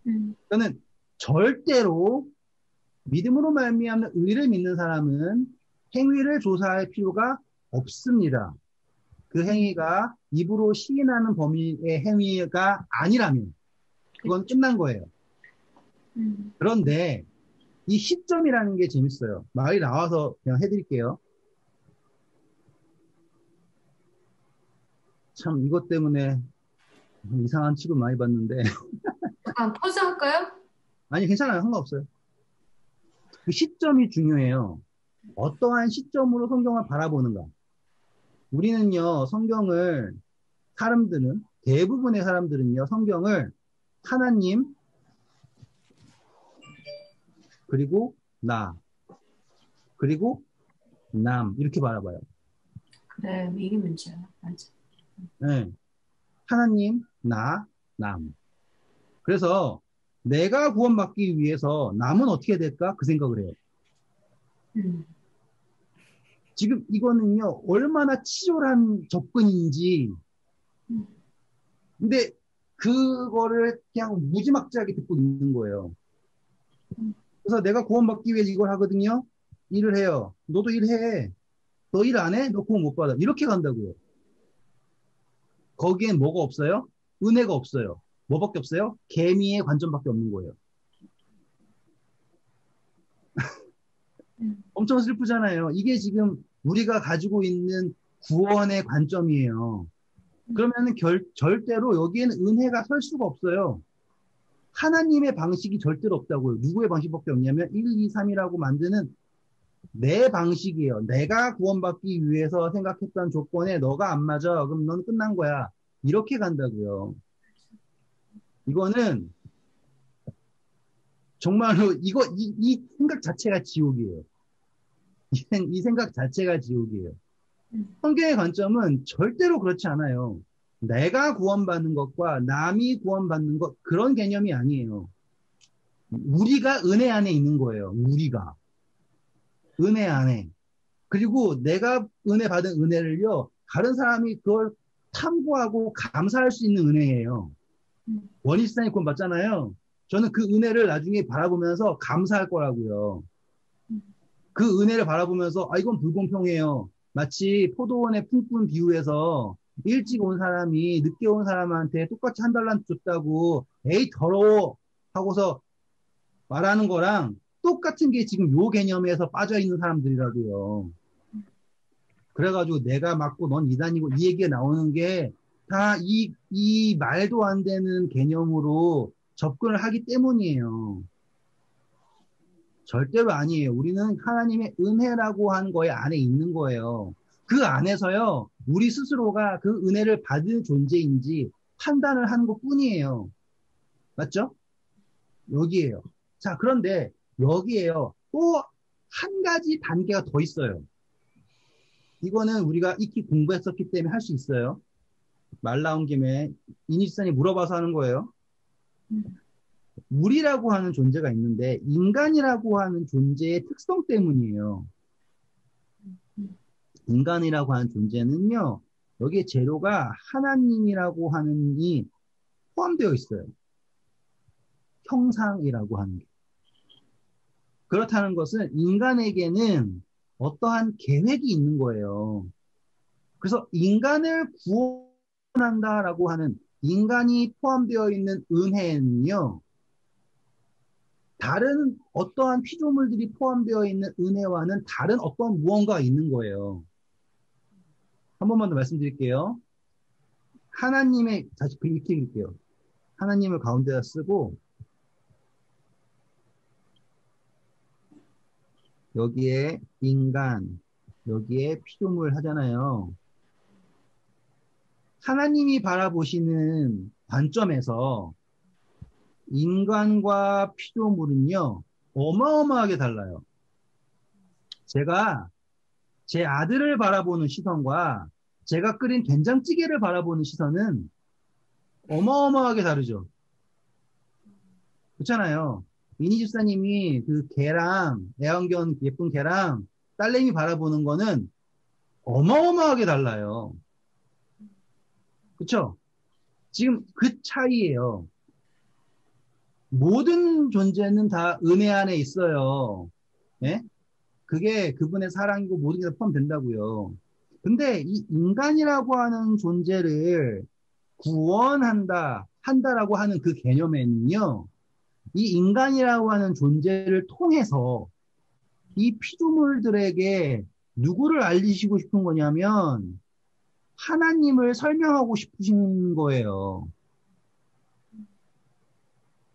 Speaker 2: 음,
Speaker 1: 저는 절대로 믿음으로 말미암는 의를 믿는 사람은 행위를 조사할 필요가 없습니다. 그
Speaker 2: 음,
Speaker 1: 행위가 입으로 시인하는 범위의 행위가 아니라면 그건
Speaker 2: 그쵸.
Speaker 1: 끝난 거예요.
Speaker 2: 음,
Speaker 1: 그런데 이 시점이라는 게 재밌어요. 말이 나와서 그냥 해드릴게요. 참 이것 때문에 이상한 취급 많이 받는데
Speaker 2: 잠깐 퍼즈 할까요?
Speaker 1: 아니 괜찮아요. 상관없어요. 그 시점이 중요해요. 어떠한 시점으로 성경을 바라보는가. 우리는요, 대부분의 사람들은요, 성경을 하나님, 그리고 나, 그리고 남, 이렇게 바라봐요.
Speaker 2: 그래, 이게 문제야. 맞아.
Speaker 1: 네. 하나님, 나, 남. 그래서 내가 구원받기 위해서 남은 어떻게 될까? 그 생각을 해요.
Speaker 2: 음,
Speaker 1: 지금 이거는요, 얼마나 치졸한 접근인지,
Speaker 2: 음,
Speaker 1: 근데 그거를 그냥 무지막지하게 듣고 있는 거예요.
Speaker 2: 음,
Speaker 1: 그래서 내가 구원받기 위해 이걸 하거든요. 일을 해요. 너도 일해. 너 일 안 해? 너 구원 못 받아. 이렇게 간다고요. 거기엔 뭐가 없어요? 은혜가 없어요. 뭐밖에 없어요? 개미의 관점밖에 없는 거예요.
Speaker 2: 음,
Speaker 1: 엄청 슬프잖아요. 이게 지금 우리가 가지고 있는 구원의 관점이에요. 그러면 절대로 여기에는 은혜가 설 수가 없어요. 하나님의 방식이 절대로 없다고요. 누구의 방식밖에 없냐면 1, 2, 3이라고 만드는 내 방식이에요. 내가 구원받기 위해서 생각했던 조건에 너가 안 맞아. 그럼 넌 끝난 거야. 이렇게 간다고요. 이거는 정말로 이 생각 자체가 지옥이에요. 이 생각 자체가 지옥이에요.
Speaker 2: 음,
Speaker 1: 성경의 관점은 절대로 그렇지 않아요. 내가 구원받는 것과 남이 구원받는 것, 그런 개념이 아니에요. 우리가 은혜 안에 있는 거예요. 우리가. 은혜 안에. 그리고 내가 은혜 받은 은혜를요, 다른 사람이 그걸 탐구하고 감사할 수 있는 은혜예요.
Speaker 2: 음,
Speaker 1: 원리스탄이 구원 받잖아요. 저는 그 은혜를 나중에 바라보면서 감사할 거라고요.
Speaker 2: 음,
Speaker 1: 그 은혜를 바라보면서, 아, 이건 불공평해요. 마치 포도원의 품꾼 비유에서 일찍 온 사람이 늦게 온 사람한테 똑같이 한 달란트 줬다고, 에이, 더러워! 하고서 말하는 거랑 똑같은 게 지금 요 개념에서 빠져 있는 사람들이라고요. 그래가지고 내가 맞고 넌 이단이고 이 얘기가 나오는 게 다 이 말도 안 되는 개념으로 접근을 하기 때문이에요. 절대로 아니에요. 우리는 하나님의 은혜라고 하는 거에 안에 있는 거예요. 그 안에서요, 우리 스스로가 그 은혜를 받은 존재인지 판단을 하는 것 뿐이에요. 맞죠? 여기에요. 자, 그런데 여기에요. 또 한 가지 단계가 더 있어요. 이거는 우리가 익히 공부했었기 때문에 할 수 있어요. 말 나온 김에 이니스탄이 물어봐서 하는 거예요.
Speaker 2: 음,
Speaker 1: 우리라고 하는 존재가 있는데 인간이라고 하는 존재의 특성 때문이에요.
Speaker 2: 음,
Speaker 1: 인간이라고 하는 존재는요. 여기에 재료가 하나님이라고 하는 이 포함되어 있어요. 형상이라고 하는 게. 그렇다는 것은 인간에게는 어떠한 계획이 있는 거예요. 그래서 인간을 구원한다라고 하는 인간이 포함되어 있는 은혜는요. 다른 어떠한 피조물들이 포함되어 있는 은혜와는 다른 어떤 무언가가 있는 거예요. 한 번만 더 말씀드릴게요. 하나님의, 다시 이렇게 읽을게요. 하나님을 가운데다 쓰고, 여기에 인간, 여기에 피조물 하잖아요. 하나님이 바라보시는 관점에서 인간과 피조물은요, 어마어마하게 달라요. 제가 제 아들을 바라보는 시선과 제가 끓인 된장찌개를 바라보는 시선은 어마어마하게 다르죠. 그렇잖아요. 미니 집사님이 그 개랑, 애완견 예쁜 개랑 딸내미 바라보는 거는 어마어마하게 달라요. 그쵸? 지금 그 차이예요. 모든 존재는 다 은혜 안에 있어요. 예? 그게 그분의 사랑이고 모든 게 다 포함된다고요. 근데 이 인간이라고 하는 존재를 구원한다, 한다라고 하는 그 개념에는요, 이 인간이라고 하는 존재를 통해서 이 피조물들에게 누구를 알리시고 싶은 거냐면, 하나님을 설명하고 싶으신 거예요.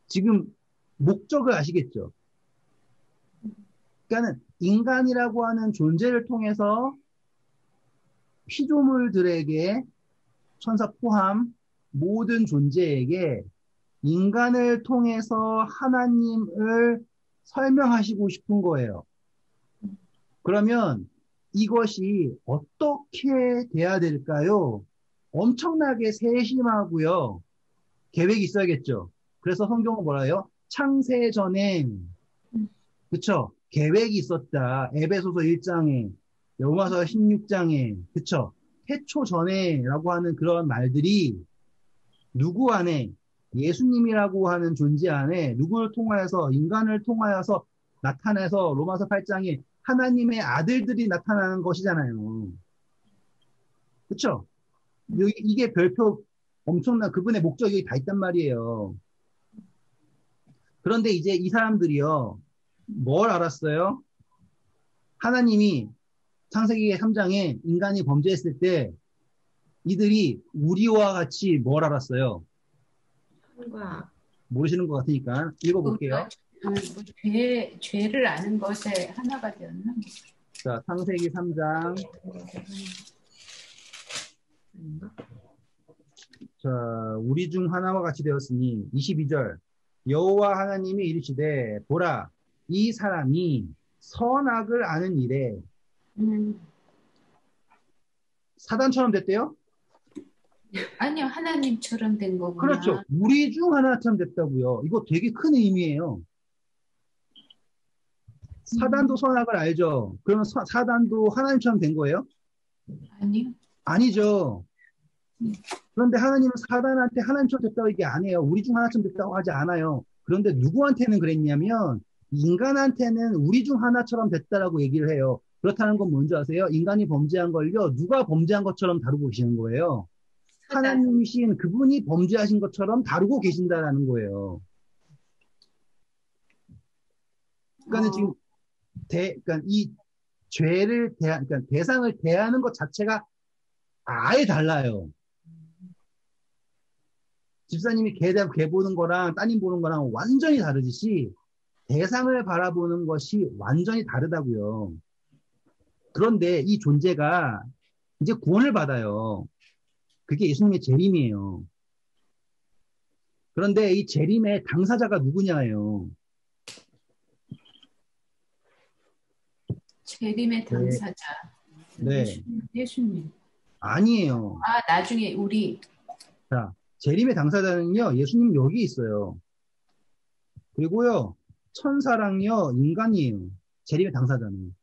Speaker 1: 지금 목적을 아시겠죠? 그러니까는 인간이라고 하는 존재를 통해서 피조물들에게 천사 포함 모든 존재에게 인간을 통해서 하나님을 설명하시고 싶은 거예요. 그러면 이것이 어떻게 돼야 될까요? 엄청나게 세심하고요. 계획이 있어야겠죠. 그래서 성경은 뭐라 해요? 창세 전에, 그쵸? 계획이 있었다. 에베소서 1장에, 로마서 16장에, 그쵸? 태초 전에 라고 하는 그런 말들이 누구 안에, 예수님이라고 하는 존재 안에 누구를 통하여서, 인간을 통하여서 나타내서 로마서 8장에 하나님의 아들들이 나타나는 것이잖아요. 그쵸? 이게 별표 엄청난 그분의 목적이 다 있단 말이에요. 그런데 이제 이 사람들이요, 뭘 알았어요? 하나님이 창세기 3장에 인간이 범죄했을 때 이들이 우리와 같이 뭘 알았어요?
Speaker 3: 과
Speaker 1: 모르시는 것 같으니까 읽어볼게요.
Speaker 2: 죄를 아는 것에 하나가 되었나?
Speaker 1: 자, 창세기 3장. 자, 우리 중 하나와 같이 되었으니 22절. 여호와 하나님이 이르시되 보라 이 사람이 선악을 아는 일에 사단처럼 됐대요?
Speaker 2: 아니요, 하나님처럼 된 거구나.
Speaker 1: 그렇죠. 우리 중 하나처럼 됐다고요. 이거 되게 큰 의미예요. 사단도 선악을 알죠. 그러면 사단도 하나님처럼 된 거예요?
Speaker 2: 아니요.
Speaker 1: 아니죠. 그런데 하나님은 사단한테 하나님처럼 됐다고 얘기 안 해요. 우리 중 하나처럼 됐다고 하지 않아요. 그런데 누구한테는 그랬냐면 인간한테는 우리 중 하나처럼 됐다라고 얘기를 해요. 그렇다는 건 뭔지 아세요? 인간이 범죄한 걸요. 누가 범죄한 것처럼 다루고 계시는 거예요. 하나님이신 그분이 범죄하신 것처럼 다루고 계신다라는 거예요. 그러니까 지금 그러니까 이 죄를 그러니까 대상을 대하는 것 자체가 아예 달라요. 집사님이 개 보는 거랑 따님 보는 거랑 완전히 다르듯이 대상을 바라보는 것이 완전히 다르다고요. 그런데 이 존재가 이제 구원을 받아요. 그게 예수님의 재림이에요. 그런데 이 재림의 당사자가 누구냐예요.
Speaker 2: 재림의 당사자.
Speaker 1: 네.
Speaker 2: 예수님.
Speaker 1: 아니에요.
Speaker 2: 나중에 우리.
Speaker 1: 자, 재림의 당사자는요, 예수님 여기 있어요. 그리고요, 천사랑요, 인간이에요. 재림의 당사자는.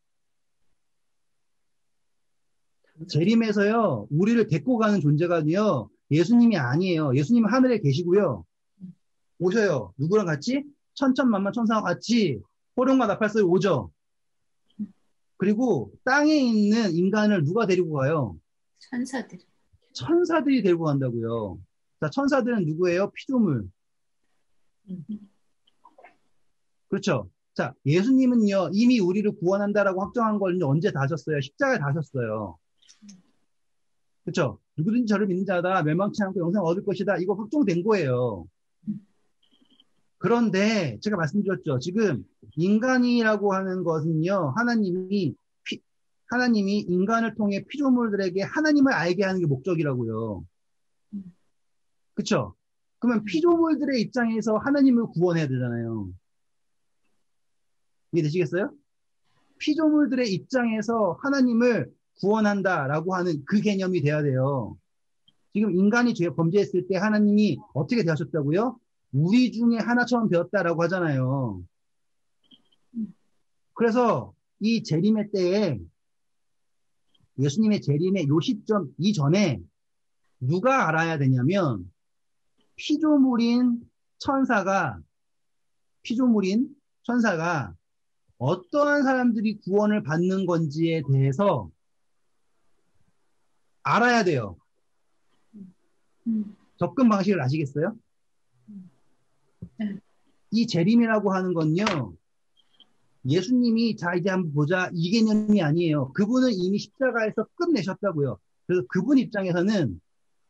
Speaker 1: 재림에서요, 우리를 데리고 가는 존재가요, 예수님이 아니에요. 예수님은 하늘에 계시고요. 오셔요. 누구랑 같이? 천천만만 천사와 같이 호령과 나팔 소리 오죠. 그리고 땅에 있는 인간을 누가 데리고 가요?
Speaker 2: 천사들.
Speaker 1: 천사들이 데리고 간다고요. 자, 천사들은 누구예요? 피조물. 그렇죠. 자, 예수님은요, 이미 우리를 구원한다라고 확정한 걸 언제 다 하셨어요? 십자가에 다 하셨어요. 그렇죠? 누구든지 저를 믿는 자다, 멸망치 않고 영생 얻을 것이다. 이거 확정된 거예요. 그런데 제가 말씀드렸죠. 지금 인간이라고 하는 것은요, 하나님이 인간을 통해 피조물들에게 하나님을 알게 하는 게 목적이라고요. 그렇죠? 그러면 피조물들의 입장에서 하나님을 구원해야 되잖아요. 이해되시겠어요? 피조물들의 입장에서 하나님을 구원한다라고 하는 그 개념이 돼야 돼요. 지금 인간이 범죄했을 때 하나님이 어떻게 대하셨다고요? 우리 중에 하나처럼 되었다라고 하잖아요. 그래서 이 재림의 때에 예수님의 재림의 요 시점 이전에 누가 알아야 되냐면 피조물인 천사가 어떠한 사람들이 구원을 받는 건지에 대해서 알아야 돼요. 접근 방식을 아시겠어요? 이 재림이라고 하는 건요, 예수님이 자 이제 한번 보자 이 개념이 아니에요. 그분은 이미 십자가에서 끝내셨다고요. 그래서 그분 입장에서는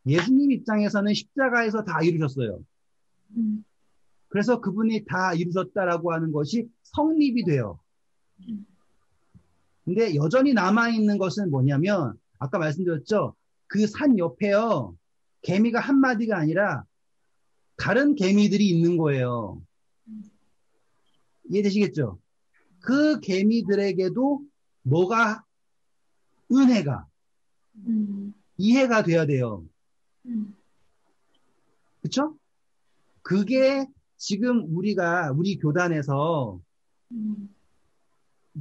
Speaker 1: 예수님 입장에서는 십자가에서 다 이루셨어요. 그래서 그분이 다 이루셨다라고 하는 것이 성립이 돼요. 근데 여전히 남아있는 것은 뭐냐면 아까 말씀드렸죠. 그 산 옆에요. 개미가 한 마디가 아니라 다른 개미들이 있는 거예요. 이해되시겠죠? 그 개미들에게도 뭐가 은혜가 이해가 돼야 돼요. 그쵸? 그게 지금 우리 교단에서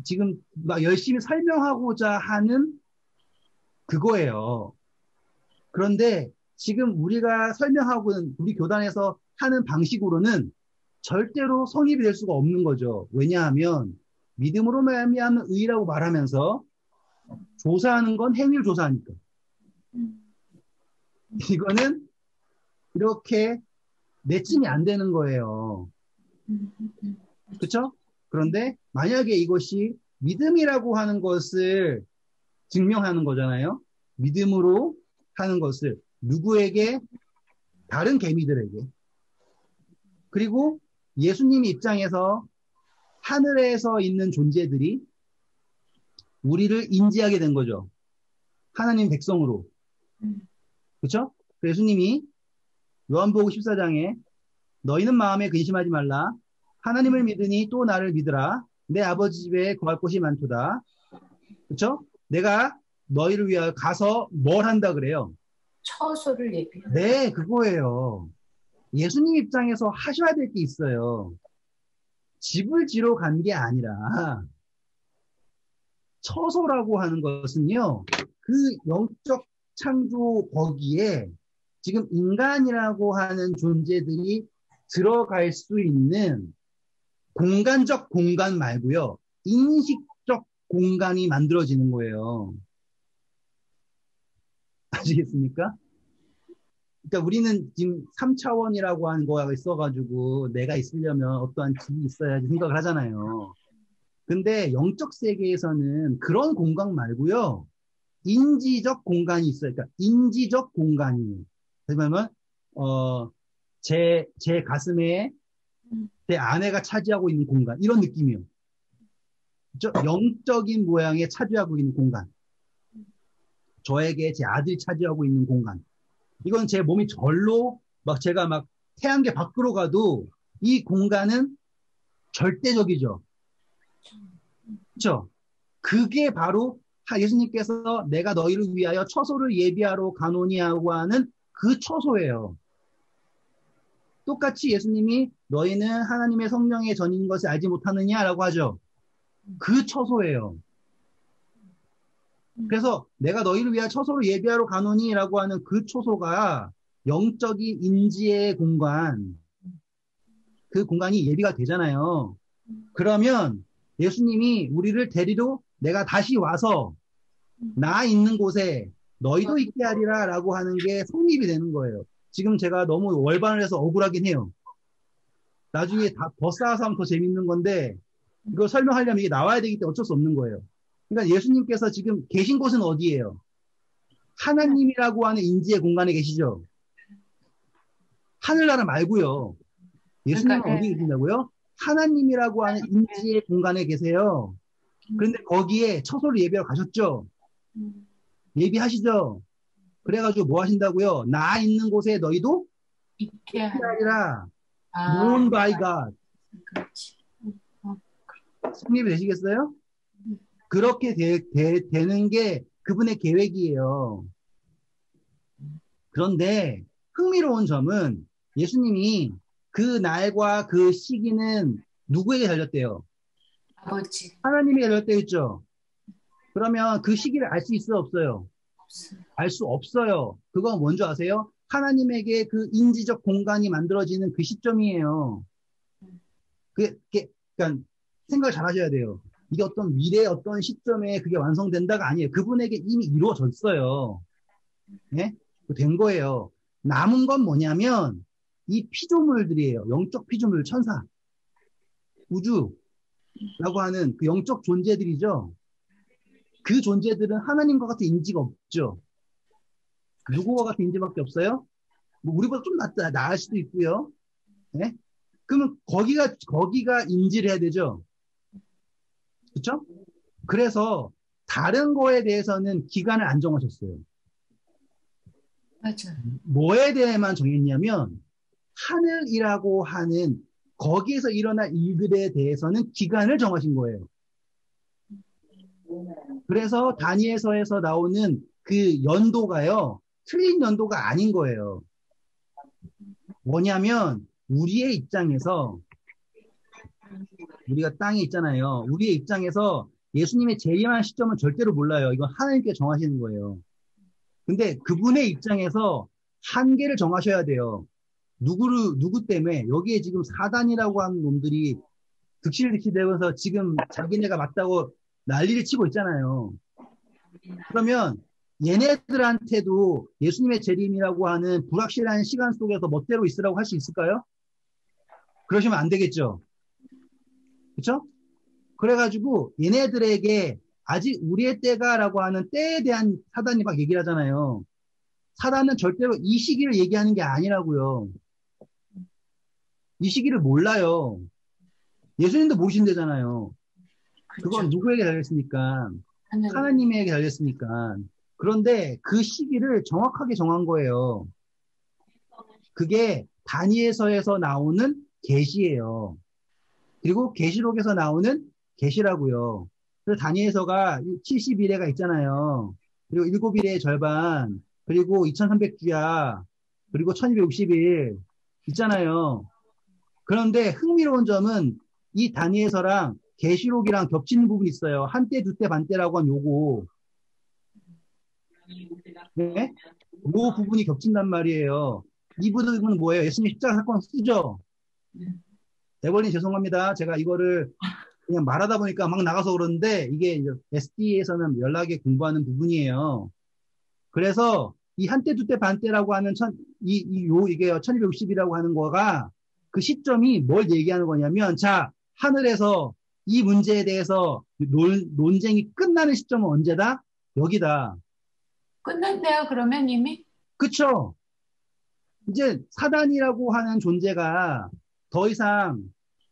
Speaker 1: 지금 막 열심히 설명하고자 하는 그거예요. 그런데 지금 우리가 우리 교단에서 하는 방식으로는 절대로 성립이 될 수가 없는 거죠. 왜냐하면 믿음으로 말미암는 의라고 말하면서 조사하는 건 행위를 조사하니까. 이거는 이렇게 내침이 안 되는 거예요. 그렇죠? 그런데 만약에 이것이 믿음이라고 하는 것을 증명하는 거잖아요. 믿음으로 하는 것을 누구에게? 다른 개미들에게. 그리고 예수님 입장에서 하늘에서 있는 존재들이 우리를 인지하게 된 거죠. 하나님 백성으로. 그렇죠? 예수님이 요한복음 14장에 너희는 마음에 근심하지 말라. 하나님을 믿으니 또 나를 믿으라. 내 아버지 집에 거할 곳이 많도다. 그렇죠? 내가 너희를 위하여 가서 뭘 한다 그래요?
Speaker 2: 처소를 예비하라.
Speaker 1: 네, 그거예요. 예수님 입장에서 하셔야 될 게 있어요. 집을 지러 간 게 아니라 처소라고 하는 것은요. 그 영적 창조 거기에 지금 인간이라고 하는 존재들이 들어갈 수 있는 공간적 공간 말고요. 인식적 공간이 만들어지는 거예요. 아시겠습니까? 그러니까 우리는 지금 3차원이라고 하는 거가 있어가지고 내가 있으려면 어떠한 집이 있어야지 생각을 하잖아요. 근데 영적 세계에서는 그런 공간 말고요. 인지적 공간이 있어요. 그러니까 인지적 공간이. 다시 말하면 제 가슴에 제 아내가 차지하고 있는 공간. 이런 느낌이요. 그렇죠? 영적인 모양에 차지하고 있는 공간. 저에게 제 아들이 차지하고 있는 공간. 이건 제 몸이 절로 제가 태양계 밖으로 가도 이 공간은 절대적이죠. 그렇죠? 그게 바로 예수님께서 내가 너희를 위하여 처소를 예비하러 가노니 하고 하는 그 처소예요. 똑같이 예수님이 너희는 하나님의 성령의 전인 것을 알지 못하느냐라고 하죠. 그 처소예요. 그래서 내가 너희를 위하여 처소를 예비하러 가노니라고 하는 그 처소가 영적인 인지의 공간, 그 공간이 예비가 되잖아요. 그러면 예수님이 우리를 데리러 내가 다시 와서 나 있는 곳에 너희도 있게 하리라 라고 하는 게 성립이 되는 거예요. 지금 제가 너무 월반을 해서 억울하긴 해요. 나중에 더 쌓아서 하면 더 재밌는 건데 이걸 설명하려면 이게 나와야 되기 때문에 어쩔 수 없는 거예요. 그러니까 예수님께서 지금 계신 곳은 어디예요? 하나님이라고 하는 인지의 공간에 계시죠? 하늘나라 말고요. 예수님은
Speaker 2: 그러니까,
Speaker 1: 어디 계신다고요? 하나님이라고 하는 인지의 공간에 계세요. 그런데 거기에 처소를 예비하러 가셨죠? 예비하시죠? 그래가지고 뭐 하신다고요? 나 있는 곳에 너희도
Speaker 2: 있게
Speaker 1: 있게
Speaker 2: 하는.
Speaker 1: 하리라.
Speaker 2: 아,
Speaker 1: known by God.
Speaker 2: 그렇지. 어,
Speaker 1: 승립이 되시겠어요? 그렇게 되는 게 그분의 계획이에요. 그런데 흥미로운 점은 예수님이 그 날과 그 시기는 누구에게 달렸대요?
Speaker 2: 아버지.
Speaker 1: 하나님에게 달렸대요, 있죠? 그러면 그 시기를 알 수 있어요, 없어요?
Speaker 2: 없어요.
Speaker 1: 알 수 없어요. 그건 뭔지 아세요? 하나님에게 그 인지적 공간이 만들어지는 그 시점이에요. 그러니까 생각을 잘 하셔야 돼요. 이게 어떤 미래의 어떤 시점에 그게 완성된다가 아니에요. 그분에게 이미 이루어졌어요. 예? 된 거예요. 남은 건 뭐냐면 이 피조물들이에요. 영적 피조물, 천사, 우주라고 하는 그 영적 존재들이죠. 그 존재들은 하나님과 같은 인지가 없죠. 누구와 같은 인지밖에 없어요? 뭐 우리보다 좀 나을 수도 있고요. 예? 그러면 거기가 인지를 해야 되죠. 그렇죠? 그래서 다른 거에 대해서는 기간을 안 정하셨어요.
Speaker 2: 맞아.
Speaker 1: 뭐에 대해만 정했냐면 하늘이라고 하는 거기에서 일어날 일들에 대해서는 기간을 정하신 거예요. 그래서 다니엘서에서 나오는 그 연도가요, 틀린 연도가 아닌 거예요. 뭐냐면 우리의 입장에서 우리가 땅에 있잖아요. 우리의 입장에서 예수님의 재림한 시점은 절대로 몰라요. 이건 하나님께 정하시는 거예요. 근데 그분의 입장에서 한계를 정하셔야 돼요. 누구 때문에 여기에 지금 사단이라고 하는 놈들이 득실득실되면서 지금 자기네가 맞다고 난리를 치고 있잖아요. 그러면 얘네들한테도 예수님의 재림이라고 하는 불확실한 시간 속에서 멋대로 있으라고 할 수 있을까요? 그러시면 안 되겠죠. 그렇죠? 그래가지고 얘네들에게 아직 우리의 때가라고 하는 때에 대한 사단이 막 얘기를 하잖아요. 사단은 절대로 이 시기를 얘기하는 게 아니라고요. 이 시기를 몰라요. 예수님도 모르신대잖아요. 그건
Speaker 2: 그렇죠.
Speaker 1: 누구에게 달렸습니까? 하나님에게 달렸으니까. 그런데 그 시기를 정확하게 정한 거예요. 그게 다니엘서에서 나오는 계시예요. 그리고 계시록에서 나오는 계시라고요. 그래서 다니엘서가 70일에가 있잖아요. 그리고 7일의 절반, 그리고 2300주야, 그리고 1260일 있잖아요. 그런데 흥미로운 점은 이 다니엘서랑 계시록이랑 겹치는 부분이 있어요. 한때, 두때, 반때라고 한 요거. 네? 요 부분이 겹친단 말이에요. 이 부분은 뭐예요? 예수님 십자가 사건 쓰죠? 대벌님 죄송합니다. 제가 이거를 그냥 말하다 보니까 막 나가서 그러는데 이게 SD에서는 연락에 공부하는 부분이에요. 그래서 이 한때, 두때, 반때라고 하는 이게 1260이라고 하는 거가 그 시점이 뭘 얘기하는 거냐면 자, 하늘에서 이 문제에 대해서 논쟁이 끝나는 시점은 언제다? 여기다.
Speaker 2: 끝났네요, 그러면 이미?
Speaker 1: 그쵸? 이제 사단이라고 하는 존재가 더 이상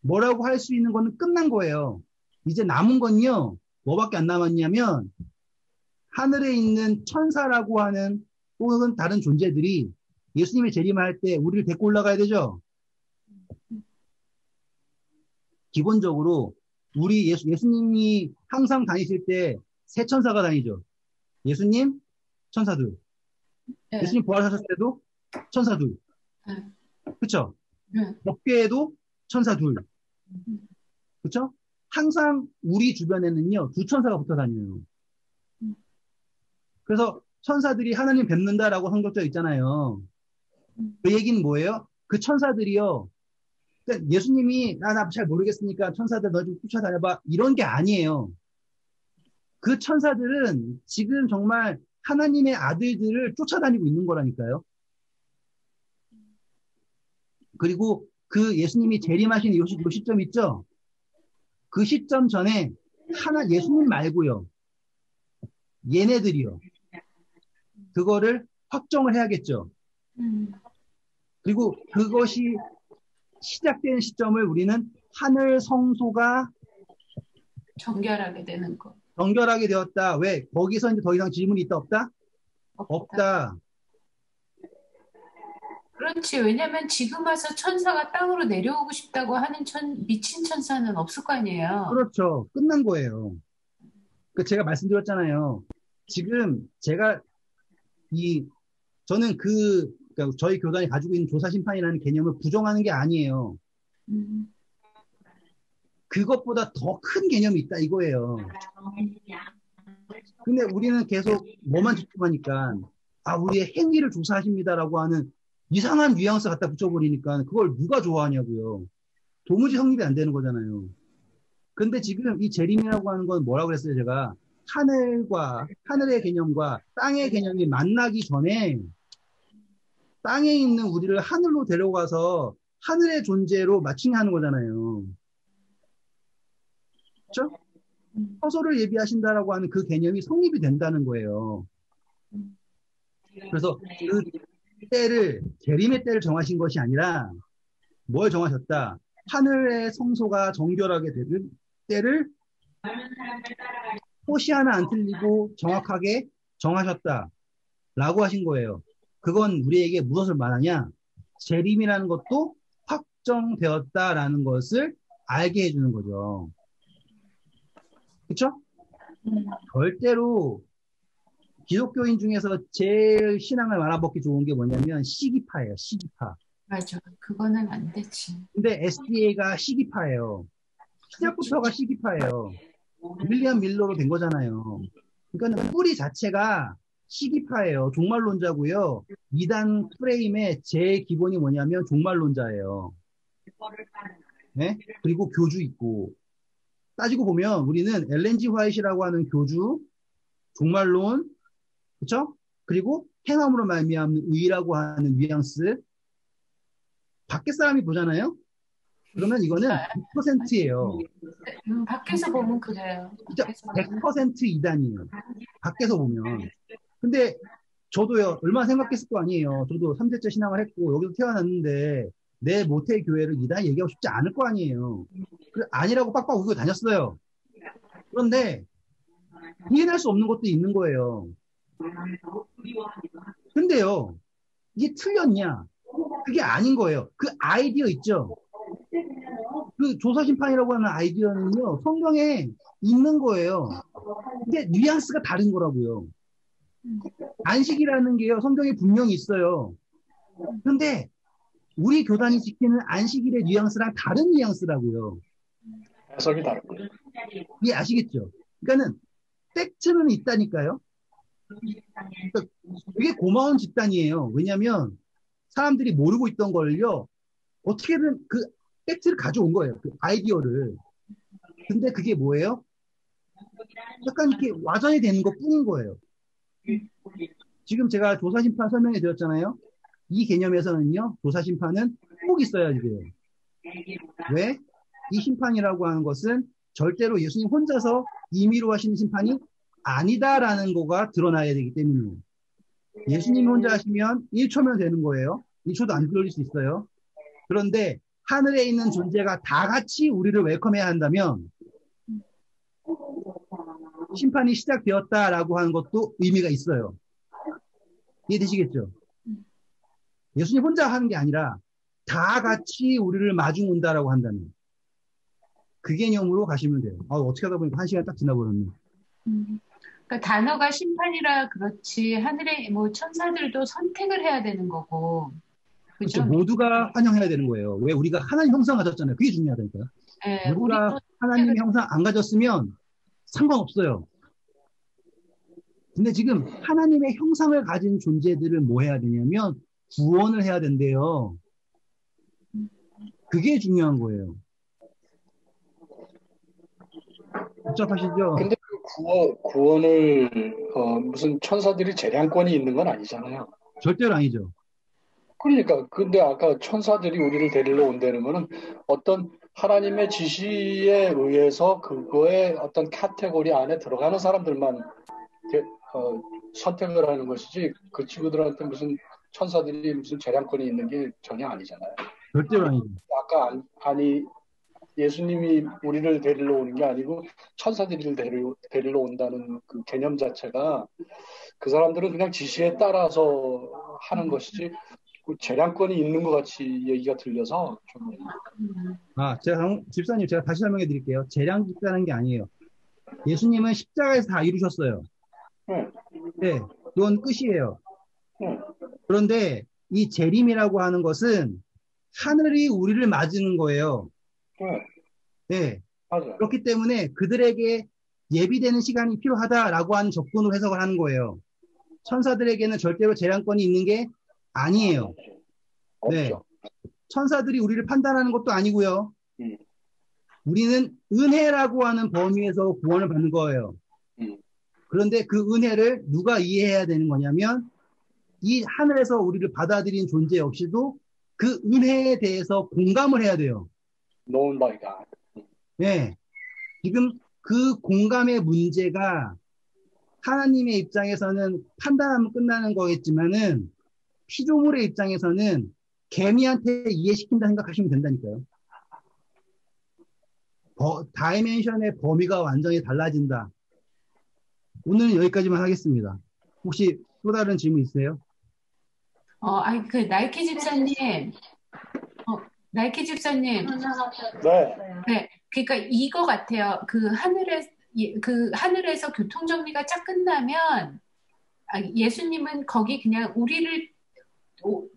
Speaker 1: 뭐라고 할 수 있는 거는 끝난 거예요. 이제 남은 건요, 뭐밖에 안 남았냐면, 하늘에 있는 천사라고 하는 혹은 다른 존재들이 예수님의 재림할 때 우리를 데리고 올라가야 되죠? 기본적으로, 예수님이 항상 다니실 때 세 천사가 다니죠. 예수님, 천사 둘.
Speaker 2: 네.
Speaker 1: 예수님 부활하셨을 때도 천사 둘.
Speaker 2: 네.
Speaker 1: 그쵸?
Speaker 2: 네.
Speaker 1: 법궤에도 천사 둘. 그쵸? 항상 우리 주변에는요, 두 천사가 붙어 다녀요. 그래서 천사들이 하나님 뵙는다라고 성경적에 있잖아요. 그 얘기는 뭐예요? 그 천사들이요, 그러니까 예수님이, 나 잘 모르겠으니까 천사들 너 좀 쫓아다녀봐. 이런 게 아니에요. 그 천사들은 지금 정말 하나님의 아들들을 쫓아다니고 있는 거라니까요. 그리고 그 예수님이 재림하신 요 시점 있죠? 그 시점 전에 예수님 말고요. 얘네들이요. 그거를 확정을 해야겠죠. 그리고 그것이 시작된 시점을 우리는 하늘 성소가
Speaker 2: 정결하게 되는 거.
Speaker 1: 정결하게 되었다. 왜? 거기서 이제 더 이상 질문이 있다 없다? 없다.
Speaker 2: 그렇지. 왜냐면 지금 와서 천사가 땅으로 내려오고 싶다고 하는 미친 천사는 없을 거 아니에요.
Speaker 1: 그렇죠. 끝난 거예요. 제가 말씀드렸잖아요. 지금 제가 저는 그러니까 저희 교단이 가지고 있는 조사심판이라는 개념을 부정하는 게 아니에요. 그것보다 더 큰 개념이 있다 이거예요. 근데 우리는 계속 뭐만 집중하니까 우리의 행위를 조사하십니다라고 하는 이상한 뉘앙스 갖다 붙여버리니까 그걸 누가 좋아하냐고요. 도무지 성립이 안 되는 거잖아요. 근데 지금 이 재림이라고 하는 건 뭐라고 그랬어요, 제가? 하늘의 개념과 땅의 개념이 만나기 전에 땅에 있는 우리를 하늘로 데려가서 하늘의 존재로 마칭하는 거잖아요. 그렇죠? 처소를 예비하신다라고 하는 그 개념이 성립이 된다는 거예요. 그래서 그 재림의 때를 정하신 것이 아니라 뭘 정하셨다? 하늘의 성소가 정결하게 되는 때를 호시 하나 안 틀리고 정확하게 정하셨다라고 하신 거예요. 그건 우리에게 무엇을 말하냐? 재림이라는 것도 확정되었다라는 것을 알게 해주는 거죠. 그렇죠? 절대로 기독교인 중에서 제일 신앙을 말아먹기 좋은 게 뭐냐면 시기파예요. 시기파.
Speaker 2: 맞아. 그거는 안 되지.
Speaker 1: 근데 SDA가 시기파예요. 시작부터가 시기파예요. 윌리엄 밀러로 된 거잖아요. 그러니까 뿌리 자체가 시기파예요. 종말론자고요. 이단 프레임의 제 기본이 뭐냐면 종말론자예요. 네? 그리고 교주 있고. 따지고 보면 우리는 엘렌지 화이트라고 하는 교주, 종말론, 그렇죠? 그리고 행함으로 말미암는 의라고 하는 뉘앙스. 밖에 사람이 보잖아요. 그러면 이거는 100%예요.
Speaker 2: 밖에서 보면 그래요.
Speaker 1: 진짜 100% 이단이에요. 밖에서 보면. 근데 저도요, 얼마나 생각했을 거 아니에요. 저도 3대째 신앙을 했고, 여기서 태어났는데, 내 모태 교회를 이단 얘기하고 싶지 않을 거 아니에요. 아니라고 빡빡 우기고 다녔어요. 그런데, 이해할 수 없는 것도 있는 거예요. 근데요, 이게 틀렸냐? 그게 아닌 거예요. 그 아이디어 있죠? 그 조사심판이라고 하는 아이디어는요, 성경에 있는 거예요. 근데 뉘앙스가 다른 거라고요. 안식이라는 게요, 성경에 분명히 있어요. 그런데 우리 교단이 지키는 안식일의 뉘앙스랑 다른 뉘앙스라고요.
Speaker 4: 해석이 다르고요.
Speaker 1: 이게 아시겠죠? 그러니까는 팩트는 있다니까요. 그러니까 되게 고마운 집단이에요. 왜냐하면 사람들이 모르고 있던 걸요, 어떻게든 그 팩트를 가져온 거예요. 그 아이디어를. 근데 그게 뭐예요? 약간 이렇게 와전이 되는 것 뿐인 거예요. 지금 제가 조사심판 설명해 드렸잖아요. 이 개념에서는요, 조사심판은 꼭 있어야 돼요. 왜? 이 심판이라고 하는 것은 절대로 예수님 혼자서 임의로 하시는 심판이 아니다라는 거가 드러나야 되기 때문이에요. 예수님이 혼자 하시면 1초면 되는 거예요. 1초도 안 걸릴 수 있어요. 그런데 하늘에 있는 존재가 다 같이 우리를 웰컴해야 한다면 심판이 시작되었다라고 하는 것도 의미가 있어요. 이해되시겠죠? 예수님 혼자 하는 게 아니라 다 같이 우리를 마중 온다라고 한다면 그 개념으로 가시면 돼요. 어떻게 하다 보니까 1시간 딱 지나버렸네.
Speaker 2: 그러니까 단어가 심판이라 그렇지 하늘의 뭐 천사들도 선택을 해야 되는 거고.
Speaker 1: 그렇죠. 모두가 환영해야 되는 거예요. 왜? 우리가 하나님 형상 가졌잖아요. 그게 중요하다니까요.
Speaker 2: 네,
Speaker 1: 모두가 하나님의 형상 안 가졌으면 상관없어요. 근데 지금 하나님의 형상을 가진 존재들을 뭐 해야 되냐면 구원을 해야 된대요. 그게 중요한 거예요. 복잡하시죠?
Speaker 4: 근데 그 구원을 무슨 천사들이 재량권이 있는 건 아니잖아요.
Speaker 1: 절대로 아니죠.
Speaker 4: 그러니까 근데 아까 천사들이 우리를 데리러 온다는 거는 어떤 하나님의 지시에 의해서 그거의 어떤 카테고리 안에 들어가는 사람들만 대- 어, 선택을 하는 것이지 그 친구들한테 무슨 천사들이 무슨 재량권이 있는 게 전혀 아니잖아요.
Speaker 1: 절대로 아니죠.
Speaker 4: 아까 아니 예수님이 우리를 데리러 오는 게 아니고 천사들을 데리러 온다는 그 개념 자체가 그 사람들은 그냥 지시에 따라서 하는 것이지 그 재량권이 있는 것 같이 얘기가 들려서 좀
Speaker 1: 집사님, 제가 다시 설명해 드릴게요. 재량 집사는 게 아니에요. 예수님은 십자가에서 다 이루셨어요.
Speaker 4: 네,
Speaker 1: 네, 그건 끝이에요.
Speaker 4: 네,
Speaker 1: 그런데 이 재림이라고 하는 것은 하늘이 우리를 맞는 거예요.
Speaker 4: 네,
Speaker 1: 네,
Speaker 4: 맞아요.
Speaker 1: 그렇기 때문에 그들에게 예비되는 시간이 필요하다라고 하는 접근으로 해석을 하는 거예요. 천사들에게는 절대로 재량권이 있는 게 아니에요. 네,
Speaker 4: 없죠.
Speaker 1: 천사들이 우리를 판단하는 것도 아니고요.
Speaker 4: 음,
Speaker 1: 우리는 은혜라고 하는 범위에서 구원을 받는 거예요.
Speaker 4: 음,
Speaker 1: 그런데 그 은혜를 누가 이해해야 되는 거냐면 이 하늘에서 우리를 받아들인 존재 역시도 그 은혜에 대해서 공감을 해야 돼요.
Speaker 4: known by God.
Speaker 1: 네. 지금 그 공감의 문제가 하나님의 입장에서는 판단하면 끝나는 거겠지만은 피조물의 입장에서는 개미한테 이해시킨다 생각하시면 된다니까요. 다이멘션의 범위가 완전히 달라진다. 오늘은 여기까지만 하겠습니다. 혹시 또 다른 질문 있으세요?
Speaker 2: 그 나이키 집사님, 나이키 집사님,
Speaker 4: 네,
Speaker 2: 네, 그러니까 이거 같아요. 그 하늘에서 교통 정리가 쫙 끝나면 예수님은 거기 그냥 우리를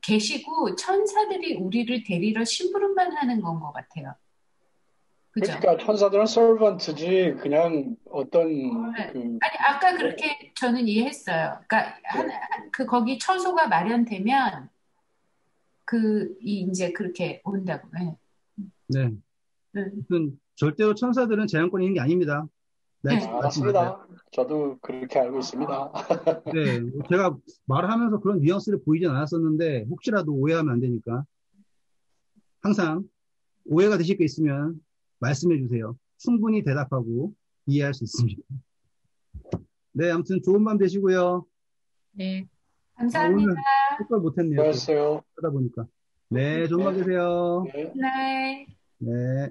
Speaker 2: 계시고 천사들이 우리를 데리러 심부름만 하는 건 것 같아요. 그죠?
Speaker 4: 그러니까 천사들은 servant지 그냥 어떤
Speaker 2: 네.
Speaker 4: 그
Speaker 2: 아니, 아까 그렇게 저는 이해했어요. 그러니까 거기 처소가 마련되면 이제 그렇게 온다고. 네.
Speaker 1: 네.
Speaker 2: 네.
Speaker 1: 절대로 천사들은 재량권이 있는 게 아닙니다.
Speaker 2: 네.
Speaker 1: 말씀 맞아요.
Speaker 4: 알았습니다. 저도 그렇게 알고 있습니다.
Speaker 1: 네. 제가 말을 하면서 그런 뉘앙스를 보이진 않았었는데 혹시라도 오해하면 안 되니까 항상 오해가 되실 게 있으면 말씀해 주세요. 충분히 대답하고 이해할 수 있습니다. 네, 아무튼 좋은 밤 되시고요.
Speaker 3: 네.
Speaker 2: 감사합니다.
Speaker 1: 오늘 똑바로 못했네요. 또
Speaker 4: 수고하셨어요.
Speaker 1: 하다 보니까. 네, 좋은 밤
Speaker 4: 네,
Speaker 1: 되세요.
Speaker 4: 네.
Speaker 2: 네.
Speaker 1: 네.